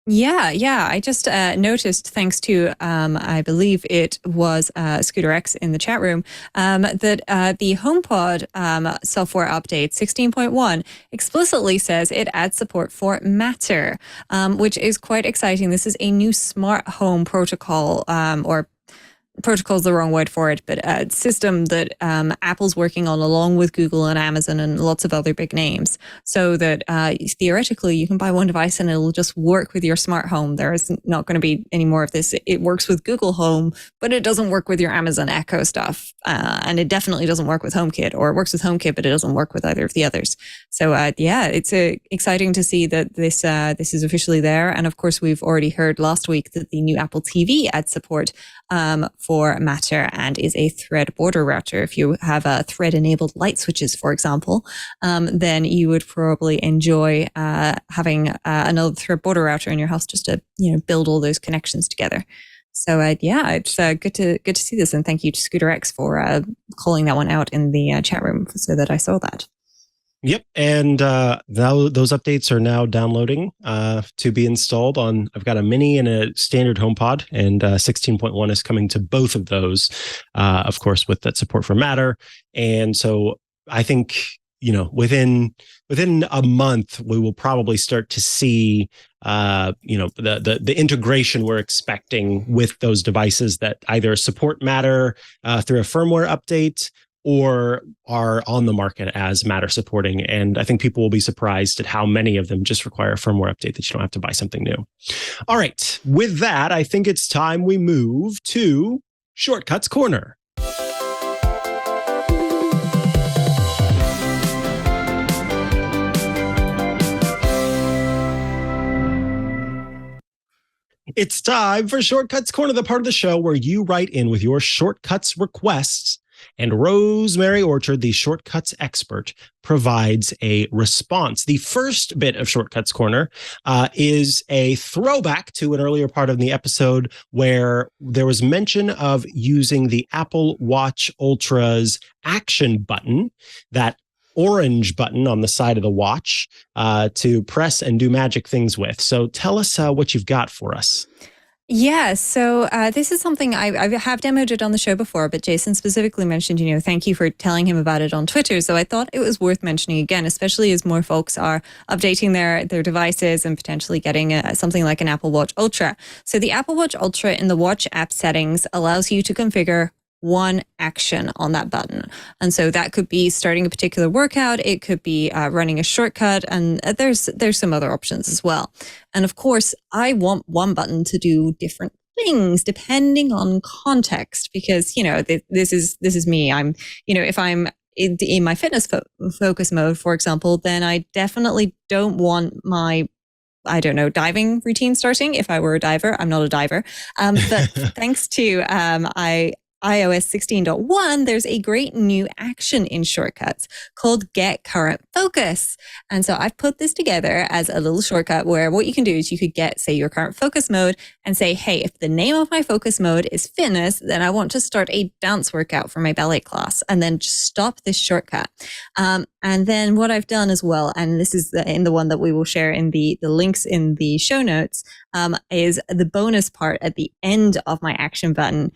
Yeah. I just noticed, thanks to, I believe it was Scooter X in the chat room, that the HomePod software update 16.1 explicitly says it adds support for Matter, which is quite exciting. This is a new smart home protocol, or protocol is the wrong word for it, but a system that Apple's working on along with Google and Amazon and lots of other big names, so that theoretically you can buy one device and it'll just work with your smart home. There is not going to be any more of this. It works with Google Home, but it doesn't work with your Amazon Echo stuff. And it definitely doesn't work with HomeKit, or it works with HomeKit, but it doesn't work with either of the others. So it's exciting to see that this is officially there. And of course, we've already heard last week that the new Apple TV adds support for Matter and is a thread border router. If you have thread-enabled light switches, for example, then you would probably enjoy having another thread border router in your house just to build all those connections together. So it's good to see this, and thank you to Scooter X for calling that one out in the chat room so that I saw that. Yep, and those updates are now downloading to be installed on. I've got a mini and a standard HomePod, and 16.1 is coming to both of those, of course, with that support for Matter. And so I think within a month we will probably start to see the integration we're expecting with those devices that either support Matter through a firmware update, or are on the market as Matter supporting. And I think people will be surprised at how many of them just require a firmware update that you don't have to buy something new. All right. With that, I think it's time we move to Shortcuts Corner. It's time for Shortcuts Corner, the part of the show where you write in with your shortcuts requests, and Rosemary Orchard, the shortcuts expert, provides a response. The first bit of Shortcuts Corner is a throwback to an earlier part of the episode where there was mention of using the Apple Watch Ultra's action button, that orange button on the side of the watch, to press and do magic things with. So tell us what you've got for us. Yeah, so this is something I have demoed it on the show before, but Jason specifically mentioned, thank you for telling him about it on Twitter. So I thought it was worth mentioning again, especially as more folks are updating their devices and potentially getting something like an Apple Watch Ultra. So the Apple Watch Ultra in the Watch app settings allows you to configure one action on that button. And so that could be starting a particular workout. It could be running a shortcut. And there's some other options as well. And of course, I want one button to do different things depending on context, because, this is me. I'm, if I'm in my fitness focus mode, for example, then I definitely don't want my diving routine starting. If I were a diver, I'm not a diver. But thanks to iOS 16.1, there's a great new action in shortcuts called Get Current Focus. And so I've put this together as a little shortcut where what you can do is you could get, say, your current focus mode and say, hey, if the name of my focus mode is fitness, then I want to start a dance workout for my ballet class, and then just stop this shortcut. And then what I've done as well, and this is in the one that we will share in the links in the show notes, is the bonus part at the end of my action button.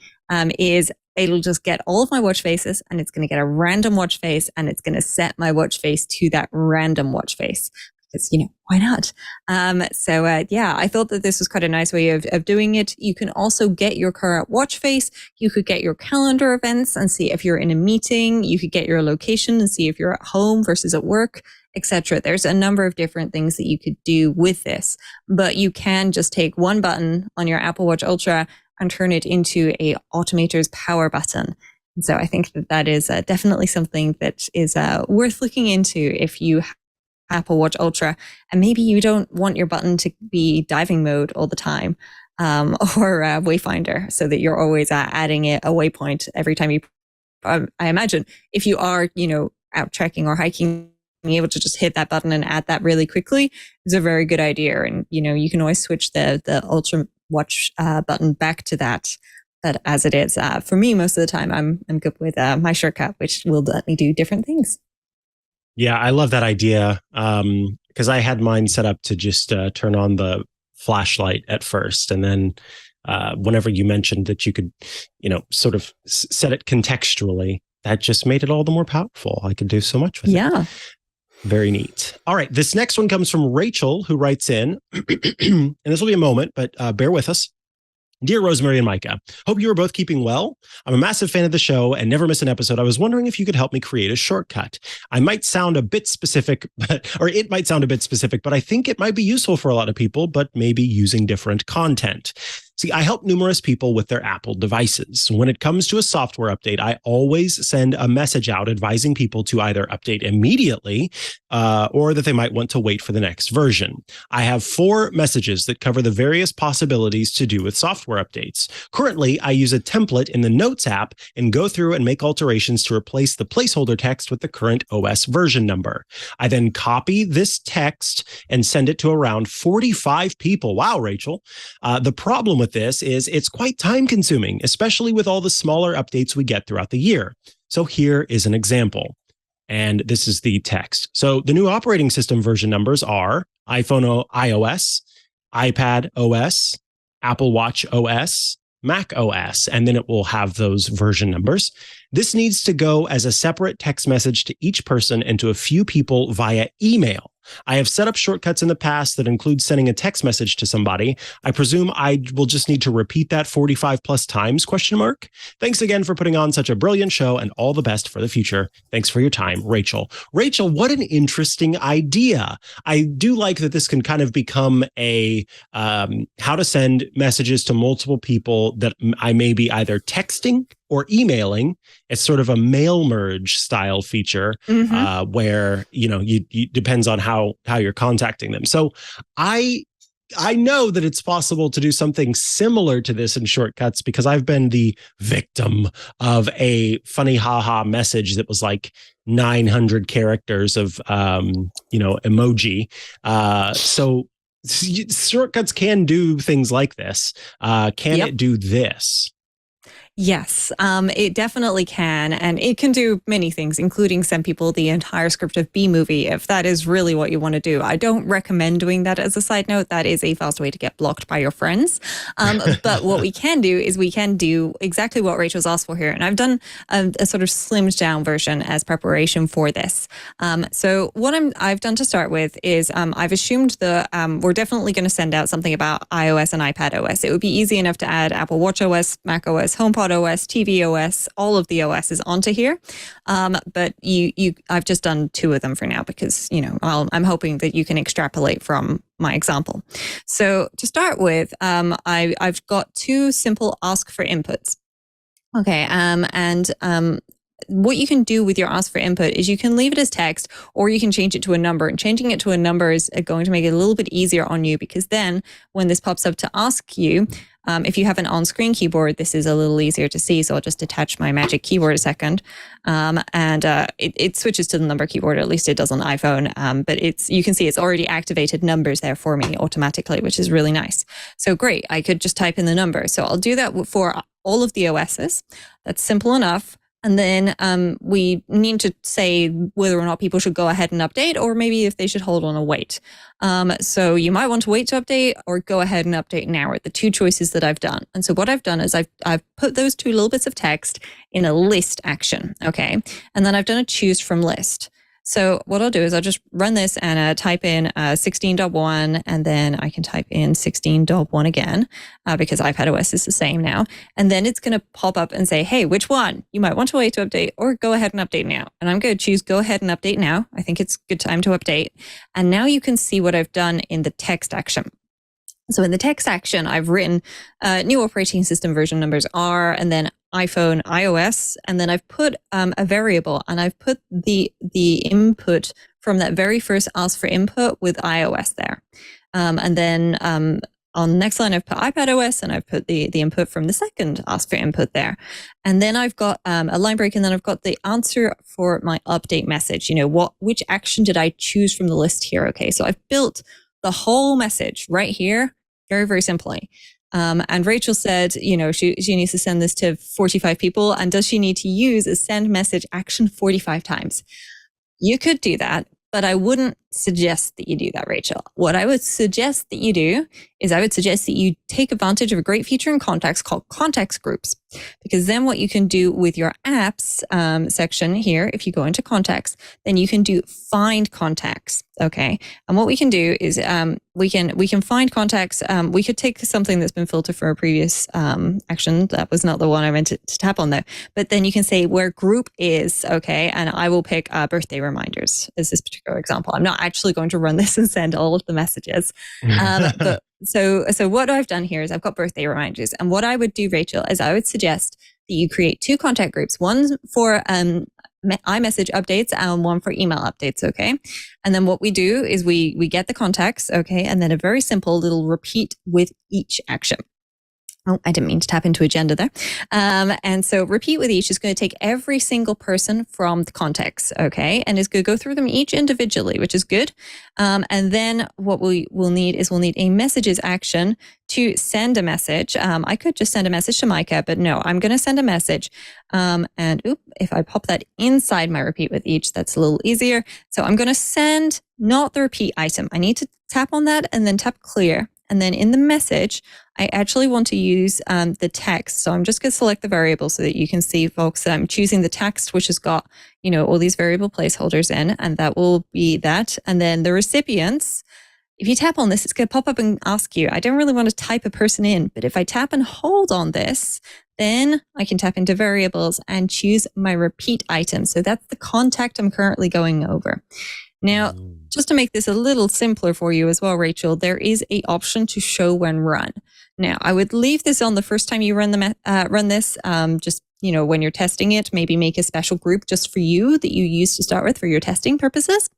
Is it'll just get all of my watch faces, and it's going to get a random watch face, and it's going to set my watch face to that random watch face, because, why not? I thought that this was quite a nice way of doing it. You can also get your current watch face. You could get your calendar events and see if you're in a meeting. You could get your location and see if you're at home versus at work, etc. There's a number of different things that you could do with this, but you can just take one button on your Apple Watch Ultra and turn it into a automator's power button. And so I think that is definitely something that is worth looking into if you have Apple Watch Ultra, and maybe you don't want your button to be diving mode all the time, or Wayfinder, so that you're always adding a waypoint every time you. I imagine if you are, out trekking or hiking, being able to just hit that button and add that really quickly is a very good idea. And you can always switch the Ultra Watch button back to that. But as it is, for me, most of the time, I'm good with my shortcut, which will let me do different things. Yeah, I love that idea, because I had mine set up to just turn on the flashlight at first. And then whenever you mentioned that you could, sort of set it contextually, that just made it all the more powerful. I could do so much with it. Yeah. Very neat. All right. This next one comes from Rachel, who writes in, and this will be a moment, but bear with us. Dear Rosemary and Mikah, hope you are both keeping well. I'm a massive fan of the show and never miss an episode. I was wondering if you could help me create a shortcut. It might sound a bit specific, but I think it might be useful for a lot of people, but maybe using different content. See, I help numerous people with their Apple devices. When it comes to a software update, I always send a message out advising people to either update immediately or that they might want to wait for the next version. I have 4 messages that cover the various possibilities to do with software updates. Currently, I use a template in the Notes app and go through and make alterations to replace the placeholder text with the current OS version number. I then copy this text and send it to around 45 people. Wow, Rachel. The problem with this is it's quite time consuming, especially with all the smaller updates we get throughout the year. So here is an example. And this is the text. So the new operating system version numbers are iPhone iOS, iPad OS, Apple Watch OS, Mac OS, and then it will have those version numbers. This needs to go as a separate text message to each person and to a few people via email. I have set up shortcuts in the past that include sending a text message to somebody. I presume I will just need to repeat that 45 plus times, ? Thanks again for putting on such a brilliant show and all the best for the future. Thanks for your time, Rachel. Rachel, what an interesting idea. I do like that this can kind of become a how to send messages to multiple people that I may be either texting or emailing. It's sort of a mail merge style feature where, you depends on how you're contacting them. So I know that it's possible to do something similar to this in shortcuts because I've been the victim of a funny haha message that was like 900 characters of, emoji. So shortcuts can do things like this. Can it do this? Yes, it definitely can. And it can do many things, including send people the entire script of B-movie, if that is really what you want to do. I don't recommend doing that as a side note. That is a fast way to get blocked by your friends. But what we can do is we can do exactly what Rachel's asked for here. And I've done a sort of slimmed down version as preparation for this. So what I've done to start with is I've assumed we're definitely going to send out something about iOS and iPadOS. It would be easy enough to add Apple WatchOS, macOS, HomePod OS, tvOS, all of the OSs onto here. But I've just done 2 of them for now because, I'm hoping that you can extrapolate from my example. So to start with, I've got 2 simple ask for inputs. Okay. What you can do with your ask for input is you can leave it as text or you can change it to a number. And changing it to a number is going to make it a little bit easier on you because then when this pops up to ask you, if you have an on-screen keyboard, this is a little easier to see. So I'll just attach my magic keyboard a second. It switches to the number keyboard, at least it does on iPhone. But you can see it's already activated numbers there for me automatically, which is really nice. So great, I could just type in the number. So I'll do that for all of the OSs. That's simple enough. And then we need to say whether or not people should go ahead and update, or maybe if they should hold on and wait. So you might want to wait to update or go ahead and update now are the 2 choices that I've done. And so what I've done is I've put those 2 little bits of text in a list action, okay? And then I've done a choose from list. So what I'll do is I'll just run this and type in 16.1, and then I can type in 16.1 again because iPadOS is the same now. And then it's going to pop up and say, hey, which one? You might want to wait to update or go ahead and update now. And I'm going to choose go ahead and update now. I think it's a good time to update. And now you can see what I've done in the text action. So in the text action, I've written new operating system version numbers are, and then iPhone, iOS, and then I've put a variable, and I've put the input from that very first ask for input with iOS there. And then on the next line, I've put iPadOS, and I've put the input from the second ask for input there. And then I've got a line break, and then I've got the answer for my update message. Which action did I choose from the list here? Okay, so I've built the whole message right here, very, very simply. And Rachel said, she needs to send this to 45 people. And does she need to use a send message action 45 times? You could do that, but I wouldn't suggest that you do that, Rachel. What I would suggest that you do is I would suggest that you take advantage of a great feature in Contacts called context groups, because then what you can do with your apps section here, if you go into Contacts, then you can do find contacts. Okay. And what we can do is we can find contacts. We could take something that's been filtered for a previous action. That was not the one I meant to tap on there. But then you can say where group is. Okay. And I will pick birthday reminders as this particular example. I'm not actually going to run this and send all of the messages. But so what I've done here is I've got birthday reminders. And what I would do, Rachel, is I would suggest that you create 2 contact groups, one for iMessage updates and one for email updates, okay? And then what we do is we get the contacts, okay? And then a very simple little repeat with each action. Oh, I didn't mean to tap into agenda there. And so repeat with each is going to take every single person from the context, okay? And it's going to go through them each individually, which is good. And then what we'll need a messages action to send a message. I could just send a message to Mikah, but no, I'm going to send a message. If I pop that inside my repeat with each, that's a little easier. So I'm going to send not the repeat item. I need to tap on that and then tap clear. And then in the message, I actually want to use the text. So I'm just going to select the variable so that you can see, folks, that I'm choosing the text, which has got, all these variable placeholders in, and that will be that. And then the recipients, if you tap on this, it's going to pop up and ask you. I don't really want to type a person in, but if I tap and hold on this, then I can tap into variables and choose my repeat item. So that's the contact I'm currently going over. Now, just to make this a little simpler for you as well, Rachel, there is an option to show when run. Now, I would leave this on the first time you run this, just when you're testing it, maybe make a special group just for you that you use to start with for your testing purposes.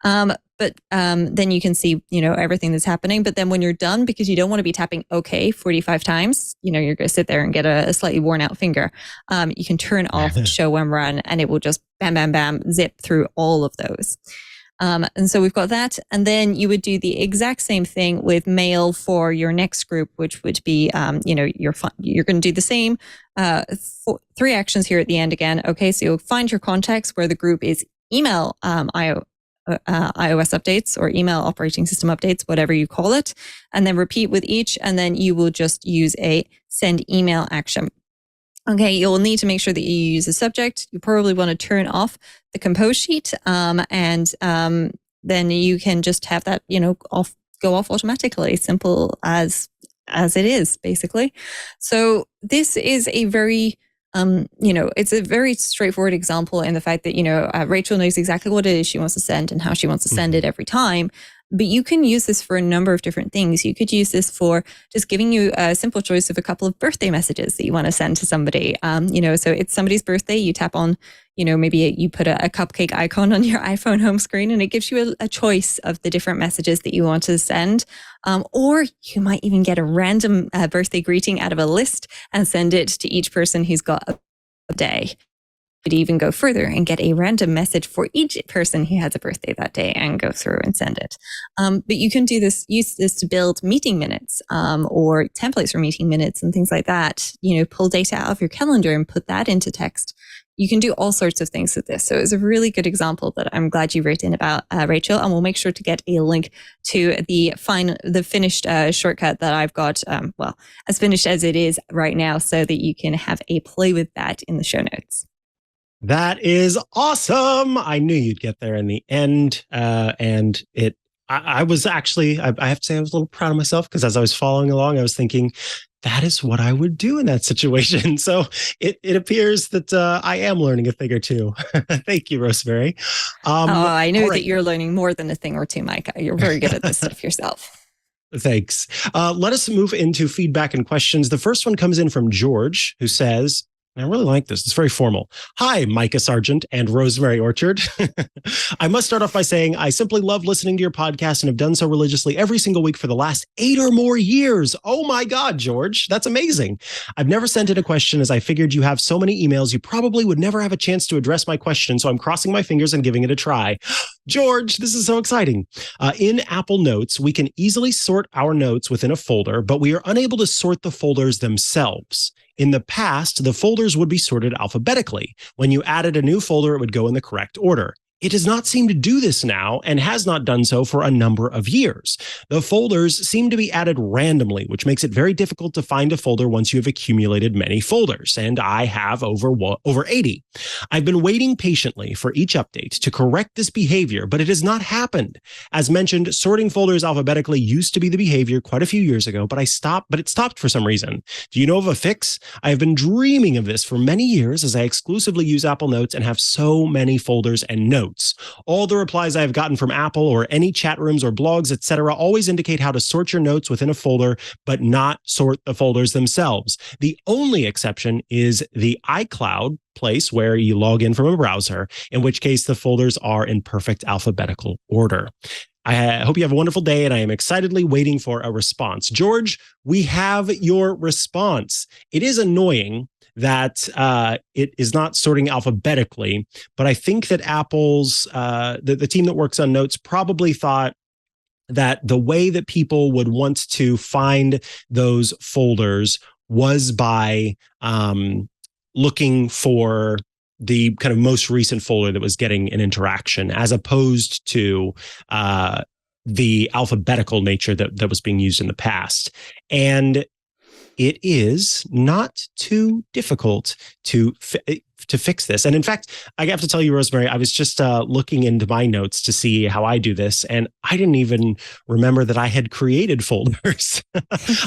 But then you can see, everything that's happening. But then when you're done, because you don't want to be tapping OK 45 times, you're going to sit there and get a slightly worn out finger. You can turn off show when run, and it will just bam, bam, bam, zip through all of those. And so we've got that. And then you would do the exact same thing with mail for your next group, which would be, you're going to do the same 3 actions here at the end again. Okay, so you'll find your contacts where the group is email iOS updates or email operating system updates, whatever you call it, and then repeat with each. And then you will just use a send email action. Okay, you'll need to make sure that you use a subject. You probably want to turn off the compose sheet, and then you can just have that, go off automatically. Simple as it is, basically. So this is a very it's a very straightforward example in the fact that, Rachel knows exactly what it is she wants to send and how she wants to send it every time. But you can use this for a number of different things. You could use this for just giving you a simple choice of a couple of birthday messages that you want to send to somebody. So it's somebody's birthday, you tap on, maybe you put a cupcake icon on your iPhone home screen and it gives you a choice of the different messages that you want to send. Or you might even get a random birthday greeting out of a list and send it to each person who's got a day. Could even go further and get a random message for each person who has a birthday that day and go through and send it. But you can use this to build meeting minutes or templates for meeting minutes and things like that. Pull data out of your calendar and put that into text. You can do all sorts of things with this. So it's a really good example that I'm glad you wrote in about, Rachel, and we'll make sure to get a link to the finished shortcut that I've got, as finished as it is right now, so that you can have a play with that in the show notes. That is awesome. I knew you'd get there in the end. I was actually, I have to say I was a little proud of myself because as I was following along, I was thinking, that is what I would do in that situation. So it appears that I am learning a thing or two. Thank you, Rosemary. I know that you're learning more than a thing or two, Mikah. You're very good at this stuff yourself. Thanks. Let us move into feedback and questions. The first one comes in from George, who says, I really like this. It's very formal. Hi, Mikah Sargent and Rosemary Orchard. I must start off by saying I simply love listening to your podcast and have done so religiously every single week for the last 8 or more years. Oh my God, George, that's amazing. I've never sent in a question as I figured you have so many emails, you probably would never have a chance to address my question. So I'm crossing my fingers and giving it a try. George, this is so exciting. In Apple Notes, we can easily sort our notes within a folder, but we are unable to sort the folders themselves. In the past, the folders would be sorted alphabetically. When you added a new folder, it would go in the correct order. It does not seem to do this now and has not done so for a number of years. The folders seem to be added randomly, which makes it very difficult to find a folder once you have accumulated many folders, and I have over 80. I've been waiting patiently for each update to correct this behavior, but it has not happened. As mentioned, sorting folders alphabetically used to be the behavior quite a few years ago, but it stopped for some reason. Do you know of a fix? I have been dreaming of this for many years as I exclusively use Apple Notes and have so many folders and notes. All the replies I have gotten from Apple or any chat rooms or blogs, etc., always indicate how to sort your notes within a folder, but not sort the folders themselves. The only exception is the iCloud place where you log in from a browser, in which case the folders are in perfect alphabetical order. I hope you have a wonderful day, and I am excitedly waiting for a response. George, we have your response. It is annoying that it is not sorting alphabetically, but I think that Apple's, the team that works on Notes probably thought that the way that people would want to find those folders was by looking for the kind of most recent folder that was getting an interaction, as opposed to the alphabetical nature that was being used in the past. And it is not too difficult to fix this. And in fact, I have to tell you, Rosemary, I was just looking into my notes to see how I do this, and I didn't even remember that I had created folders.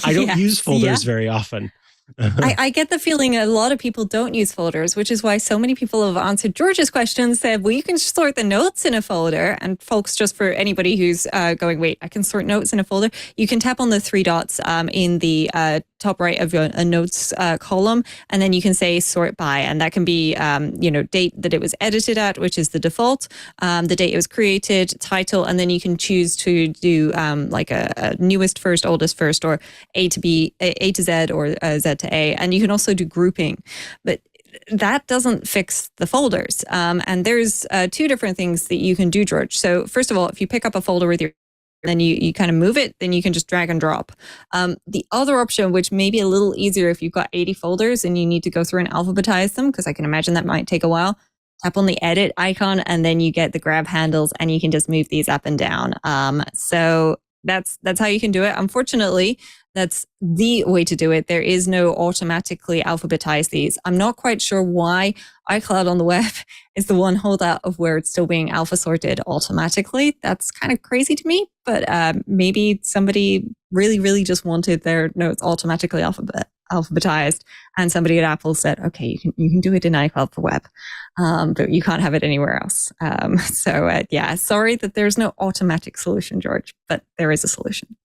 I don't use folders very often. I get the feeling a lot of people don't use folders, which is why so many people have answered George's question, said, well, you can sort the notes in a folder. And folks, just for anybody who's going, wait, I can sort notes in a folder. You can tap on the 3 dots in the top right of a notes column, and then you can say sort by, and that can be, date that it was edited at, which is the default, the date it was created, title, and then you can choose to do like a newest first, oldest first, or A to Z or Z to A, and you can also do grouping. But that doesn't fix the folders. And there's two different things that you can do, George. So first of all, if you pick up a folder with your then you kind of move it, then you can just drag and drop. The other option, which may be a little easier if you've got 80 folders and you need to go through and alphabetize them, because I can imagine that might take a while, tap on the edit icon and then you get the grab handles and you can just move these up and down. So that's how you can do it. Unfortunately, that's the way to do it. There is no automatically alphabetize these. I'm not quite sure why iCloud on the web is the one holdout of where it's still being alpha sorted automatically. That's kind of crazy to me, but maybe somebody really, really just wanted their notes automatically alphabetized, and somebody at Apple said, okay, you can do it in iCloud for web, but you can't have it anywhere else. Yeah, sorry that there's no automatic solution, George, but there is a solution.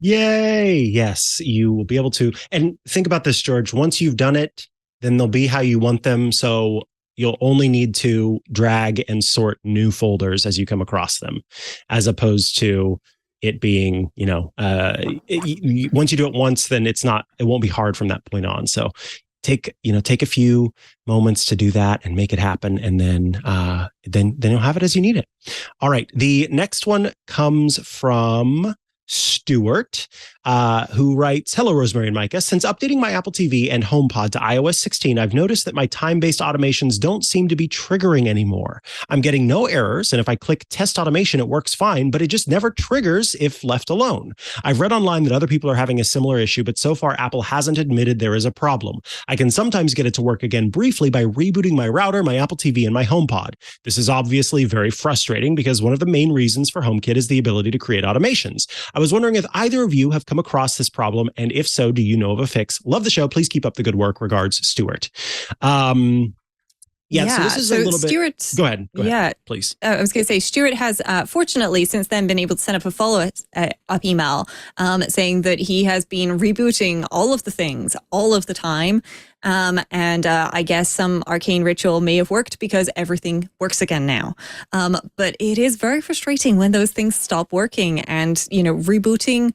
Yay. Yes, you will be able to. And think about this, George. Once you've done it, then they'll be how you want them. So you'll only need to drag and sort new folders as you come across them, as opposed to it being, once you do it once, then it won't be hard from that point on. So take a few moments to do that and make it happen. And then you'll have it as you need it. All right. The next one comes from Stuart, who writes, hello, Rosemary and Mikah. Since updating my Apple TV and HomePod to iOS 16, I've noticed that my time-based automations don't seem to be triggering anymore. I'm getting no errors, and if I click test automation, it works fine, but it just never triggers if left alone. I've read online that other people are having a similar issue, but so far Apple hasn't admitted there is a problem. I can sometimes get it to work again briefly by rebooting my router, my Apple TV, and my HomePod. This is obviously very frustrating because one of the main reasons for HomeKit is the ability to create automations. I was wondering if either of you have come across this problem, and if so, do you know of a fix? Love the show. Please keep up the good work. Regards, Stuart. So this is a little bit. Go ahead, please. I was going to say, Stuart has fortunately since then been able to send up a follow-up email saying that he has been rebooting all of the things all of the time. And I guess some arcane ritual may have worked because everything works again now. But it is very frustrating when those things stop working, and, rebooting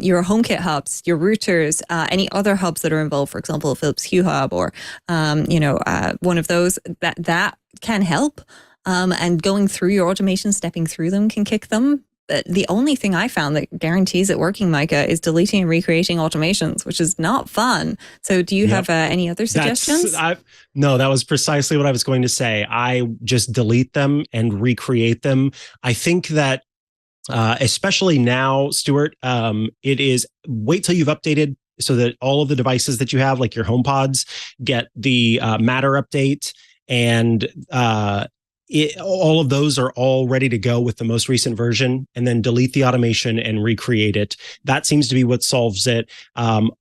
your HomeKit hubs, your routers, any other hubs that are involved, for example, Philips Hue Hub or, one of those that can help. And going through your automation, stepping through them can kick them. The only thing I found that guarantees it working, Mikah, is deleting and recreating automations, which is not fun. So do you have any other suggestions? No, that was precisely what I was going to say. I just delete them and recreate them. I think that especially now, Stuart, it is wait till you've updated so that all of the devices that you have, like your HomePods, get the Matter update, and all of those are all ready to go with the most recent version, and then delete the automation and recreate it. That seems to be what solves it.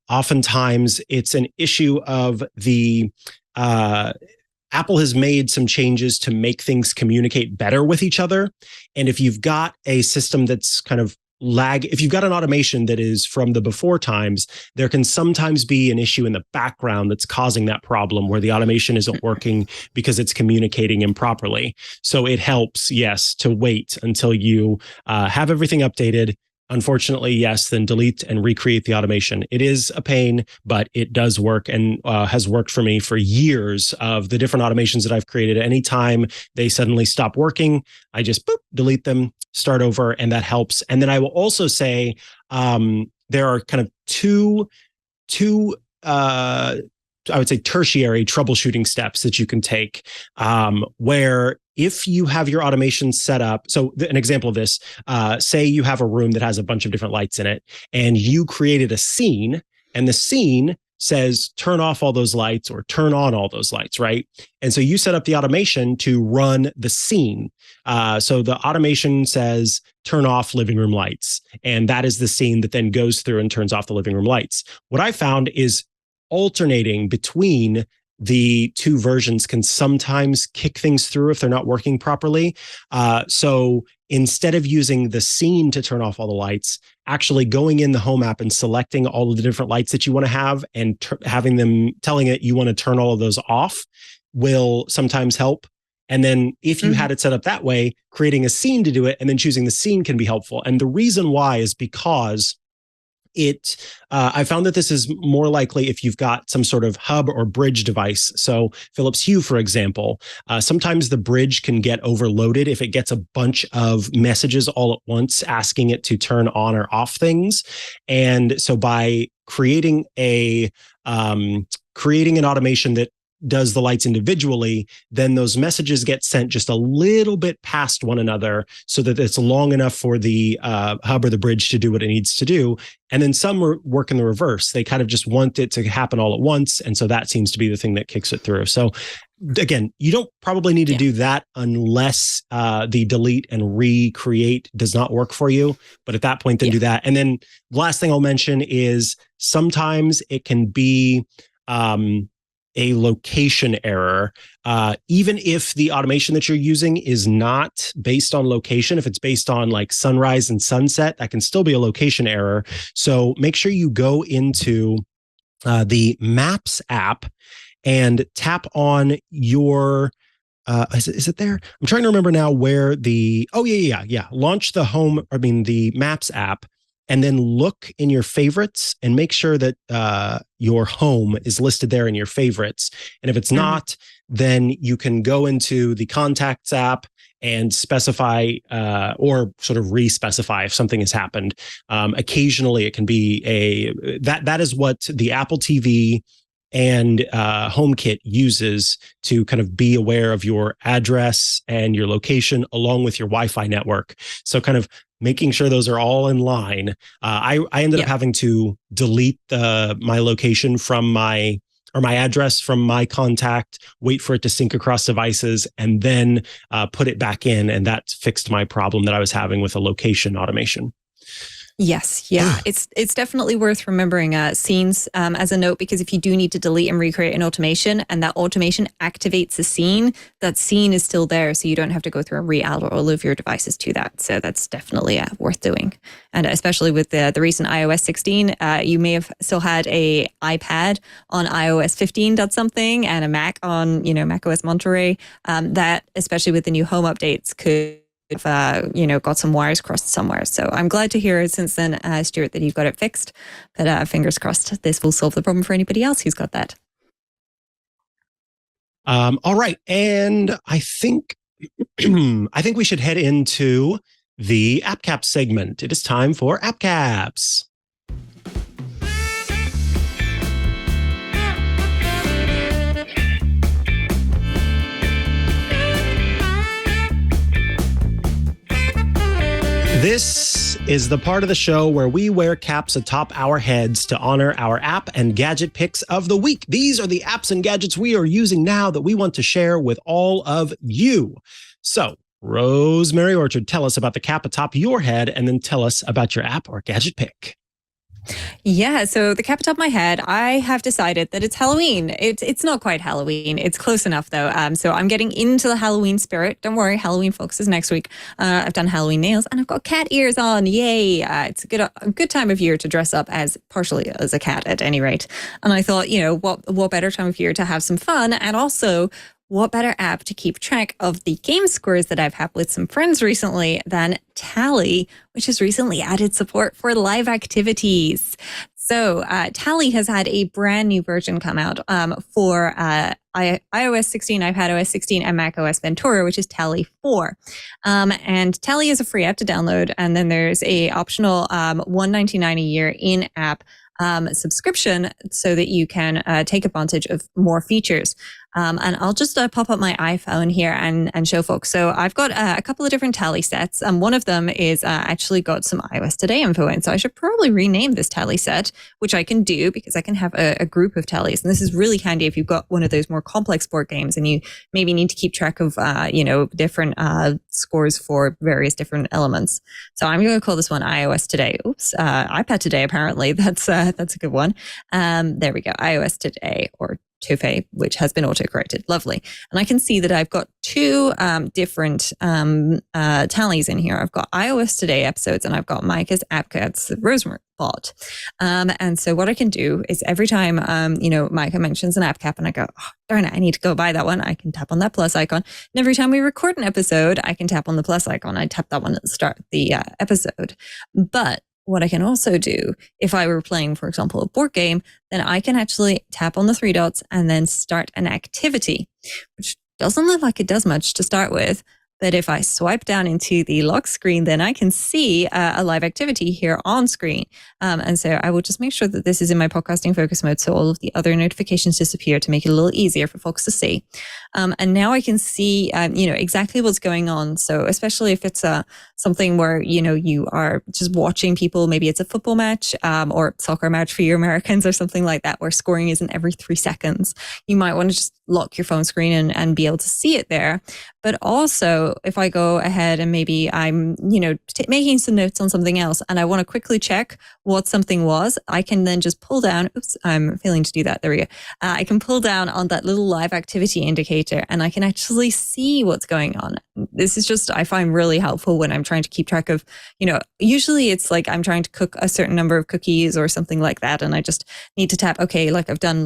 Oftentimes it's an issue of the Apple has made some changes to make things communicate better with each other. And if you've got a system that's kind of if you've got an automation that is from the before times, there can sometimes be an issue in the background that's causing that problem where the automation isn't working because it's communicating improperly. So it helps, yes, to wait until you have everything updated. Unfortunately, yes, then delete and recreate the automation. It is a pain, but it does work, and has worked for me for years of the different automations that I've created. Anytime they suddenly stop working, I just delete them, start over, and that helps. And then I will also say there are kind of two I would say tertiary troubleshooting steps that you can take where if you have your automation set up, so an example of this, say you have a room that has a bunch of different lights in it, and you created a scene, and the scene says turn off all those lights or turn on all those lights, right? And so you set up the automation to run the scene. So the automation says turn off living room lights, and that is the scene that then goes through and turns off the living room lights. What I found is alternating between the two versions can sometimes kick things through if they're not working properly. So instead of using the scene to turn off all the lights, actually going in the Home app and selecting all of the different lights that you want to have and having them telling it you want to turn all of those off will sometimes help. And then if you had it set up that way, creating a scene to do it and then choosing the scene can be helpful. And the reason why is because I found that this is more likely if you've got some sort of hub or bridge device. So Philips Hue, for example, sometimes the bridge can get overloaded if it gets a bunch of messages all at once asking it to turn on or off things. And so by creating an automation that does the lights individually, then those messages get sent just a little bit past one another so that it's long enough for the hub or the bridge to do what it needs to do. And then some work in the reverse. They kind of just want it to happen all at once. And so that seems to be the thing that kicks it through. So again, you don't probably need to do that unless the delete and recreate does not work for you. But at that point, then do that. And then the last thing I'll mention is sometimes it can be a location error. Even if the automation that you're using is not based on location, if it's based on like sunrise and sunset, that can still be a location error. So make sure you go into the Maps app and tap on your, is it there? I'm trying to remember now where launch the Maps app, and then look in your favorites and make sure that your home is listed there in your favorites. And if it's not, then you can go into the Contacts app and specify or sort of re-specify if something has happened. Occasionally, it can be that is what the Apple TV and HomeKit uses to kind of be aware of your address and your location along with your Wi-Fi network. So kind of making sure those are all in line. I ended up having to delete my location from my address from my contact, wait for it to sync across devices, and then put it back in. And that fixed my problem that I was having with a location automation. Yes. Yeah. It's definitely worth remembering scenes as a note, because if you do need to delete and recreate an automation and that automation activates a scene, that scene is still there. So you don't have to go through and re-add all of your devices to that. So that's definitely worth doing. And especially with the recent iOS 16, you may have still had a iPad on iOS 15 something and a Mac on, macOS Monterey. That, especially with the new home updates, could got some wires crossed somewhere. So I'm glad to hear since then, Stuart, that you've got it fixed. But fingers crossed, this will solve the problem for anybody else who's got that. All right, and I think we should head into the App Cap segment. It is time for App Caps. This is the part of the show where we wear caps atop our heads to honor our app and gadget picks of the week. These are the apps and gadgets we are using now that we want to share with all of you. So, Rosemary Orchard, tell us about the cap atop your head and then tell us about your app or gadget pick. Yeah, so the cap atop my head, I have decided that it's Halloween. It's not quite Halloween. It's close enough, though. So I'm getting into the Halloween spirit. Don't worry, Halloween Folks is next week. I've done Halloween nails, and I've got cat ears on. Yay! It's a good time of year to dress up partially as a cat, at any rate. And I thought, what better time of year to have some fun, and also, what better app to keep track of the game scores that I've had with some friends recently than Tally, which has recently added support for live activities. So Tally has had a brand new version come out for iOS 16, iPadOS 16, and macOS Ventura, which is Tally 4. And Tally is a free app to download, and then there's a optional $1.99 a year in-app subscription so that you can take advantage of more features. And I'll just pop up my iPhone here and show folks. So I've got a couple of different Tally sets. One of them is actually got some iOS Today info in. So I should probably rename this Tally set, which I can do because I can have a group of tallies. And this is really handy if you've got one of those more complex board games and you maybe need to keep track of, different scores for various different elements. So I'm going to call this one iOS Today. Oops, iPad Today, apparently. That's a good one. There we go. iOS Today, or Touffe, which has been auto-corrected. Lovely. And I can see that I've got two different tallies in here. I've got iOS Today episodes and I've got Mikah's AppCats, the Rosemary bot. And so what I can do is every time, Mikah mentions an app cap and I go, oh, darn it, I need to go buy that one. I can tap on that plus icon. And every time we record an episode, I can tap on the plus icon. I tap that one at the start of the episode. But what I can also do, if I were playing, for example, a board game, then I can actually tap on the three dots and then start an activity, which doesn't look like it does much to start with. But if I swipe down into the lock screen, then I can see a live activity here on screen. And so I will just make sure that this is in my podcasting focus mode, so all of the other notifications disappear to make it a little easier for folks to see. And now I can see, exactly what's going on. So especially if it's something where, you are just watching people, maybe it's a football match or soccer match for you Americans or something like that, where scoring isn't every 3 seconds. You might want to just lock your phone screen and be able to see it there. But also, if I go ahead and maybe I'm, making some notes on something else and I want to quickly check what something was, I can then just pull down. Oops, I'm failing to do that. There we go. I can pull down on that little live activity indicator and I can actually see what's going on. This is just, I find really helpful when I'm trying to keep track of, usually it's like I'm trying to cook a certain number of cookies or something like that. And I just need to tap, okay, I've done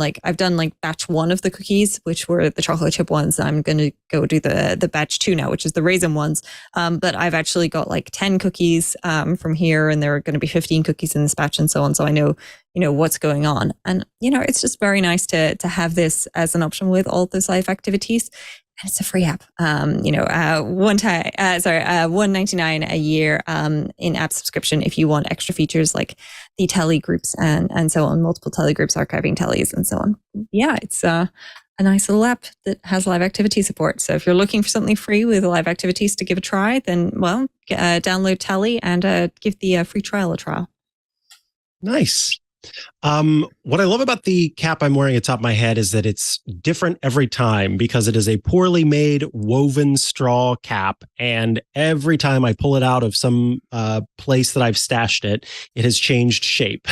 batch 1 of the cookies, which were the chocolate chip ones. I'm going to go do the batch 2 now, which is the raisin ones. But I've actually got 10 cookies from here, and there are going to be 15 cookies in this batch and so on. So I know, what's going on. And, it's just very nice to have this as an option with all those live activities. And it's a free app. $1.99 a year in app subscription if you want extra features like the tally groups and so on, multiple tally groups, archiving tallies, and so on. Yeah, it's a nice little app that has live activity support. So if you're looking for something free with live activities to give a try, then download Tally and give the free trial a trial. Nice. What I love about the cap I'm wearing atop my head is that it's different every time because it is a poorly made woven straw cap. And every time I pull it out of some place that I've stashed it, it has changed shape.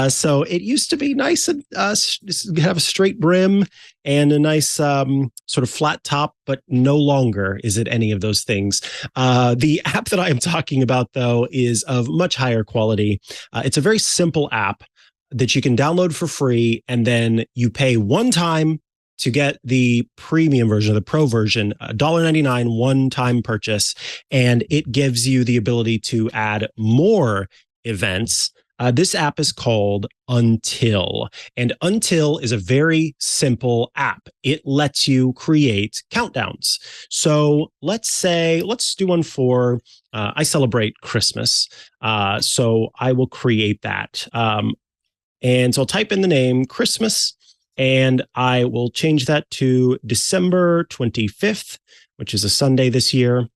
So it used to be nice and have a straight brim and a nice sort of flat top, but no longer is it any of those things. The app that I am talking about, though, is of much higher quality. It's a very simple app that you can download for free, and then you pay one time to get the premium version, or the pro version, $1.99 one-time purchase, and it gives you the ability to add more events. This app is called Until, and Until is a very simple app. It lets you create countdowns. So let's do one for, I celebrate Christmas. So I will create that. And so I'll type in the name Christmas, and I will change that to December 25th, which is a Sunday this year.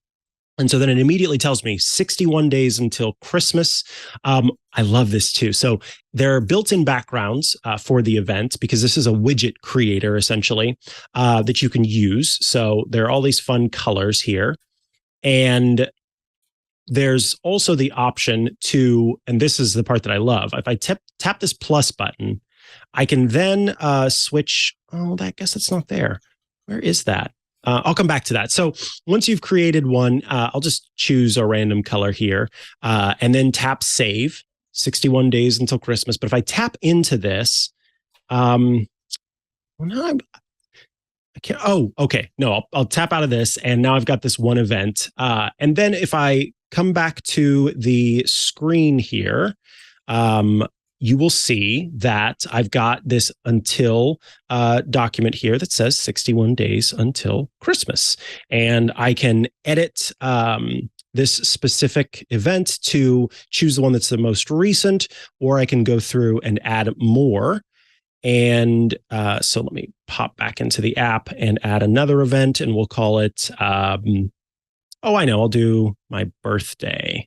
And so then it immediately tells me 61 days until Christmas. I love this too. So there are built-in backgrounds for the event because this is a widget creator essentially that you can use. So there are all these fun colors here. And there's also the option to, and this is the part that I love, if I tap this plus button, I can then switch. Oh, I guess it's not there. Where is that? I'll come back to that. So once you've created one, I'll just choose a random color here and then tap save, 61 days until Christmas. But if I tap into this, I can't. Oh, okay. No, I'll tap out of this. And now I've got this one event. And then if I come back to the screen here, you will see that I've got this until document here that says 61 days until Christmas. And I can edit this specific event to choose the one that's the most recent, or I can go through and add more. And so let me pop back into the app and add another event, and we'll call it, I'll do my birthday.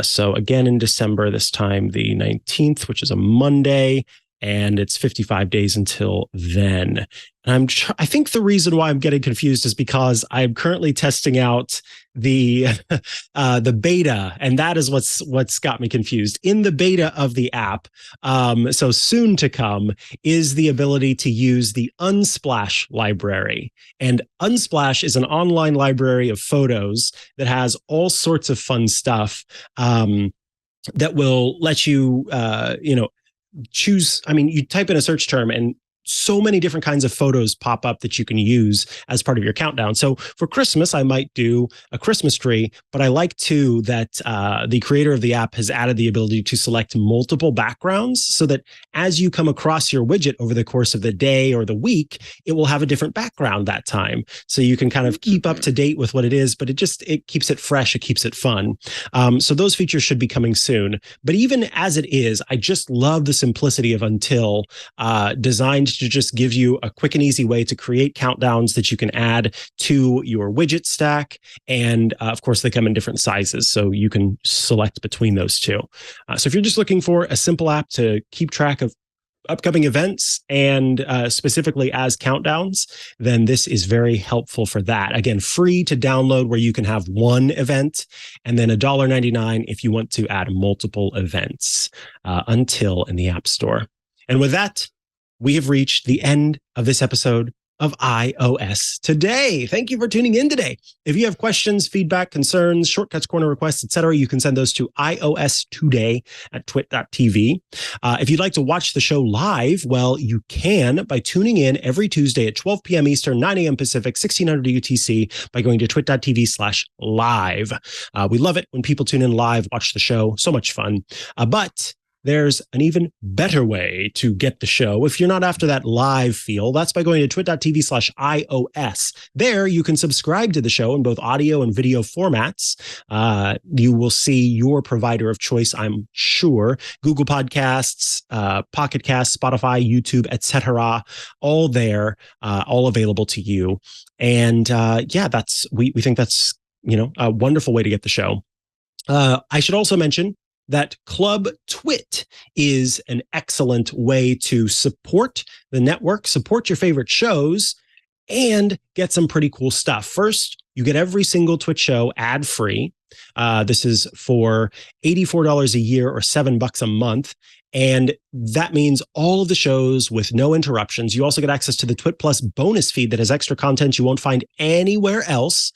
So again, in December, this time the 19th, which is a Monday, and it's 55 days until then. And I think the reason why I'm getting confused is because I'm currently testing out the beta, and that is what's got me confused. In the beta of the app, so soon to come, is the ability to use the Unsplash library. And Unsplash is an online library of photos that has all sorts of fun stuff that will let you, choose. I mean, you type in a search term and so many different kinds of photos pop up that you can use as part of your countdown. So for Christmas, I might do a Christmas tree, but I like too that the creator of the app has added the ability to select multiple backgrounds so that as you come across your widget over the course of the day or the week, it will have a different background that time. So you can kind of keep up to date with what it is, but it keeps it fresh. It keeps it fun. So those features should be coming soon. But even as it is, I just love the simplicity of Until, designed to just give you a quick and easy way to create countdowns that you can add to your widget stack. And of course, they come in different sizes, so you can select between those two. So if you're just looking for a simple app to keep track of upcoming events and specifically as countdowns, then this is very helpful for that. Again, free to download where you can have one event, and then $1.99 if you want to add multiple events. Until in the App Store. And with that, we have reached the end of this episode of iOS Today. Thank you for tuning in today. If you have questions, feedback, concerns, shortcuts, corner requests, etc., you can send those to iostoday@twit.tv. If you'd like to watch the show live, well, you can by tuning in every Tuesday at 12 p.m. Eastern, 9 a.m. Pacific, 1600 UTC by going to twit.tv/live. We love it when people tune in live, watch the show. So much fun. But there's an even better way to get the show. If you're not after that live feel, that's by going to twit.tv/iOS. There, you can subscribe to the show in both audio and video formats. You will see your provider of choice, I'm sure. Google Podcasts, Pocket Casts, Spotify, YouTube, etc. All there, all available to you. And we think that's a wonderful way to get the show. I should also mention that Club Twit is an excellent way to support the network, support your favorite shows, and get some pretty cool stuff. First, you get every single Twitch show ad-free. This is for $84 a year or $7 a month. And that means all of the shows with no interruptions. You also get access to the Twit Plus bonus feed that has extra content you won't find anywhere else.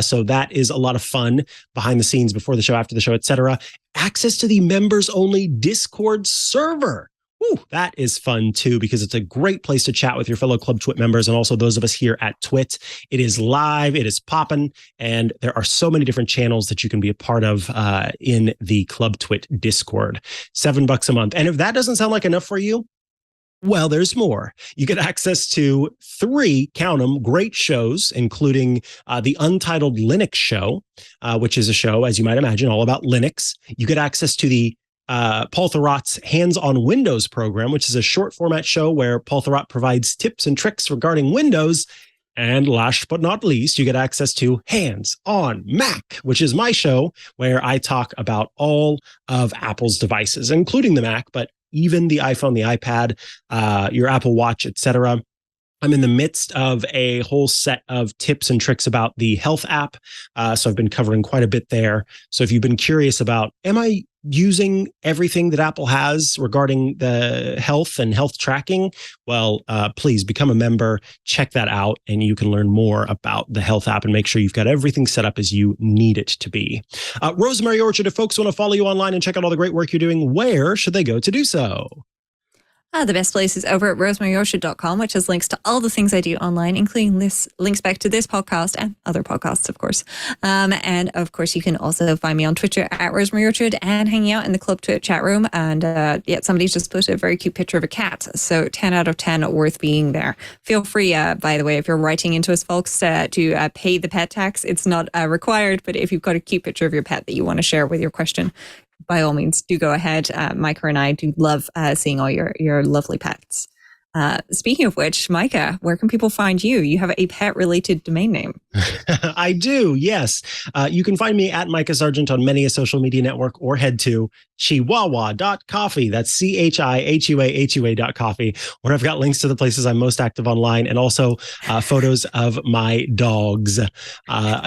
So that is a lot of fun behind the scenes, before the show, after the show, etc. Access to the members only Discord server. Woo, that is fun too, because it's a great place to chat with your fellow Club Twit members and also those of us here at Twit. It is live, it is poppin', and there are so many different channels that you can be a part of in the Club Twit Discord. $7 a month. And if that doesn't sound like enough for you, well, there's more. You get access to 3, count them, great shows, including the Untitled Linux Show, which is a show, as you might imagine, all about Linux. You get access to the Paul Thurrott's Hands on Windows program, which is a short format show where Paul Thurrott provides tips and tricks regarding Windows. And last but not least, you get access to Hands on Mac, which is my show where I talk about all of Apple's devices, including the Mac, but even the iPhone, the iPad, your Apple Watch, etc. I'm in the midst of a whole set of tips and tricks about the Health app. So I've been covering quite a bit there. So if you've been curious about, am I using everything that Apple has regarding the health and health tracking? Well, please become a member, check that out, and you can learn more about the Health app and make sure you've got everything set up as you need it to be. Rosemary Orchard, if folks want to follow you online and check out all the great work you're doing, where should they go to do so? The best place is over at rosemaryorchard.com, which has links to all the things I do online, including links back to this podcast and other podcasts, of course. And of course, you can also find me on Twitter at Rosemary Orchard and hanging out in the Club Twit chat room. And somebody's just posted a very cute picture of a cat. So 10 out of 10 worth being there. Feel free, by the way, if you're writing into us, folks, to pay the pet tax. It's not required, but if you've got a cute picture of your pet that you want to share with your question, by all means, do go ahead. Mikah and I do love seeing all your lovely pets. Speaking of which, Mikah, where can people find you? You have a pet-related domain name. I do, yes. You can find me at Mikah Sargent on many a social media network, or head to chihuahua.coffee. That's CHIHUAHUA.coffee, where I've got links to the places I'm most active online, and also photos of my dogs.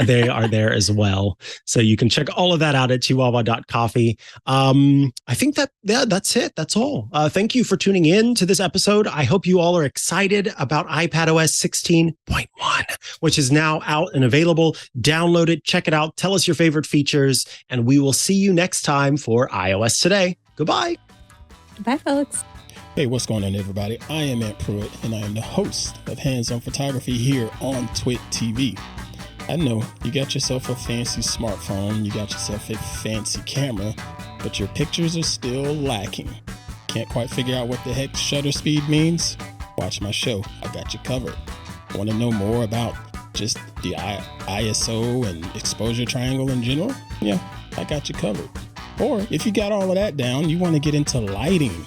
They are there as well. So you can check all of that out at chihuahua.coffee. I think that's it. That's all. Thank you for tuning in to this episode. I hope you all are excited about iPadOS 16.1, which is now out and available. Download it, check it out, tell us your favorite features, and we will see you next time for iOS Today. Goodbye. Bye, folks. Hey, what's going on, everybody? I am Ant Pruitt, and I am the host of Hands-On Photography here on Twit TV. I know you got yourself a fancy smartphone, you got yourself a fancy camera, but your pictures are still lacking. Can't quite figure out what the heck shutter speed means? Watch my show. I got you covered. Want to know more about just the ISO and exposure triangle in general? Yeah, I got you covered. Or if you got all of that down, you want to get into lighting,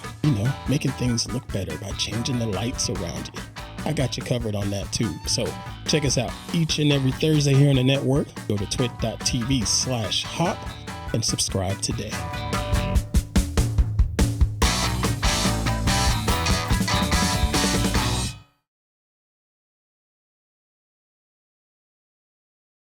making things look better by changing the lights around you. I got you covered on that too. So check us out each and every Thursday here on the network. Go to twit.tv/hop and subscribe today.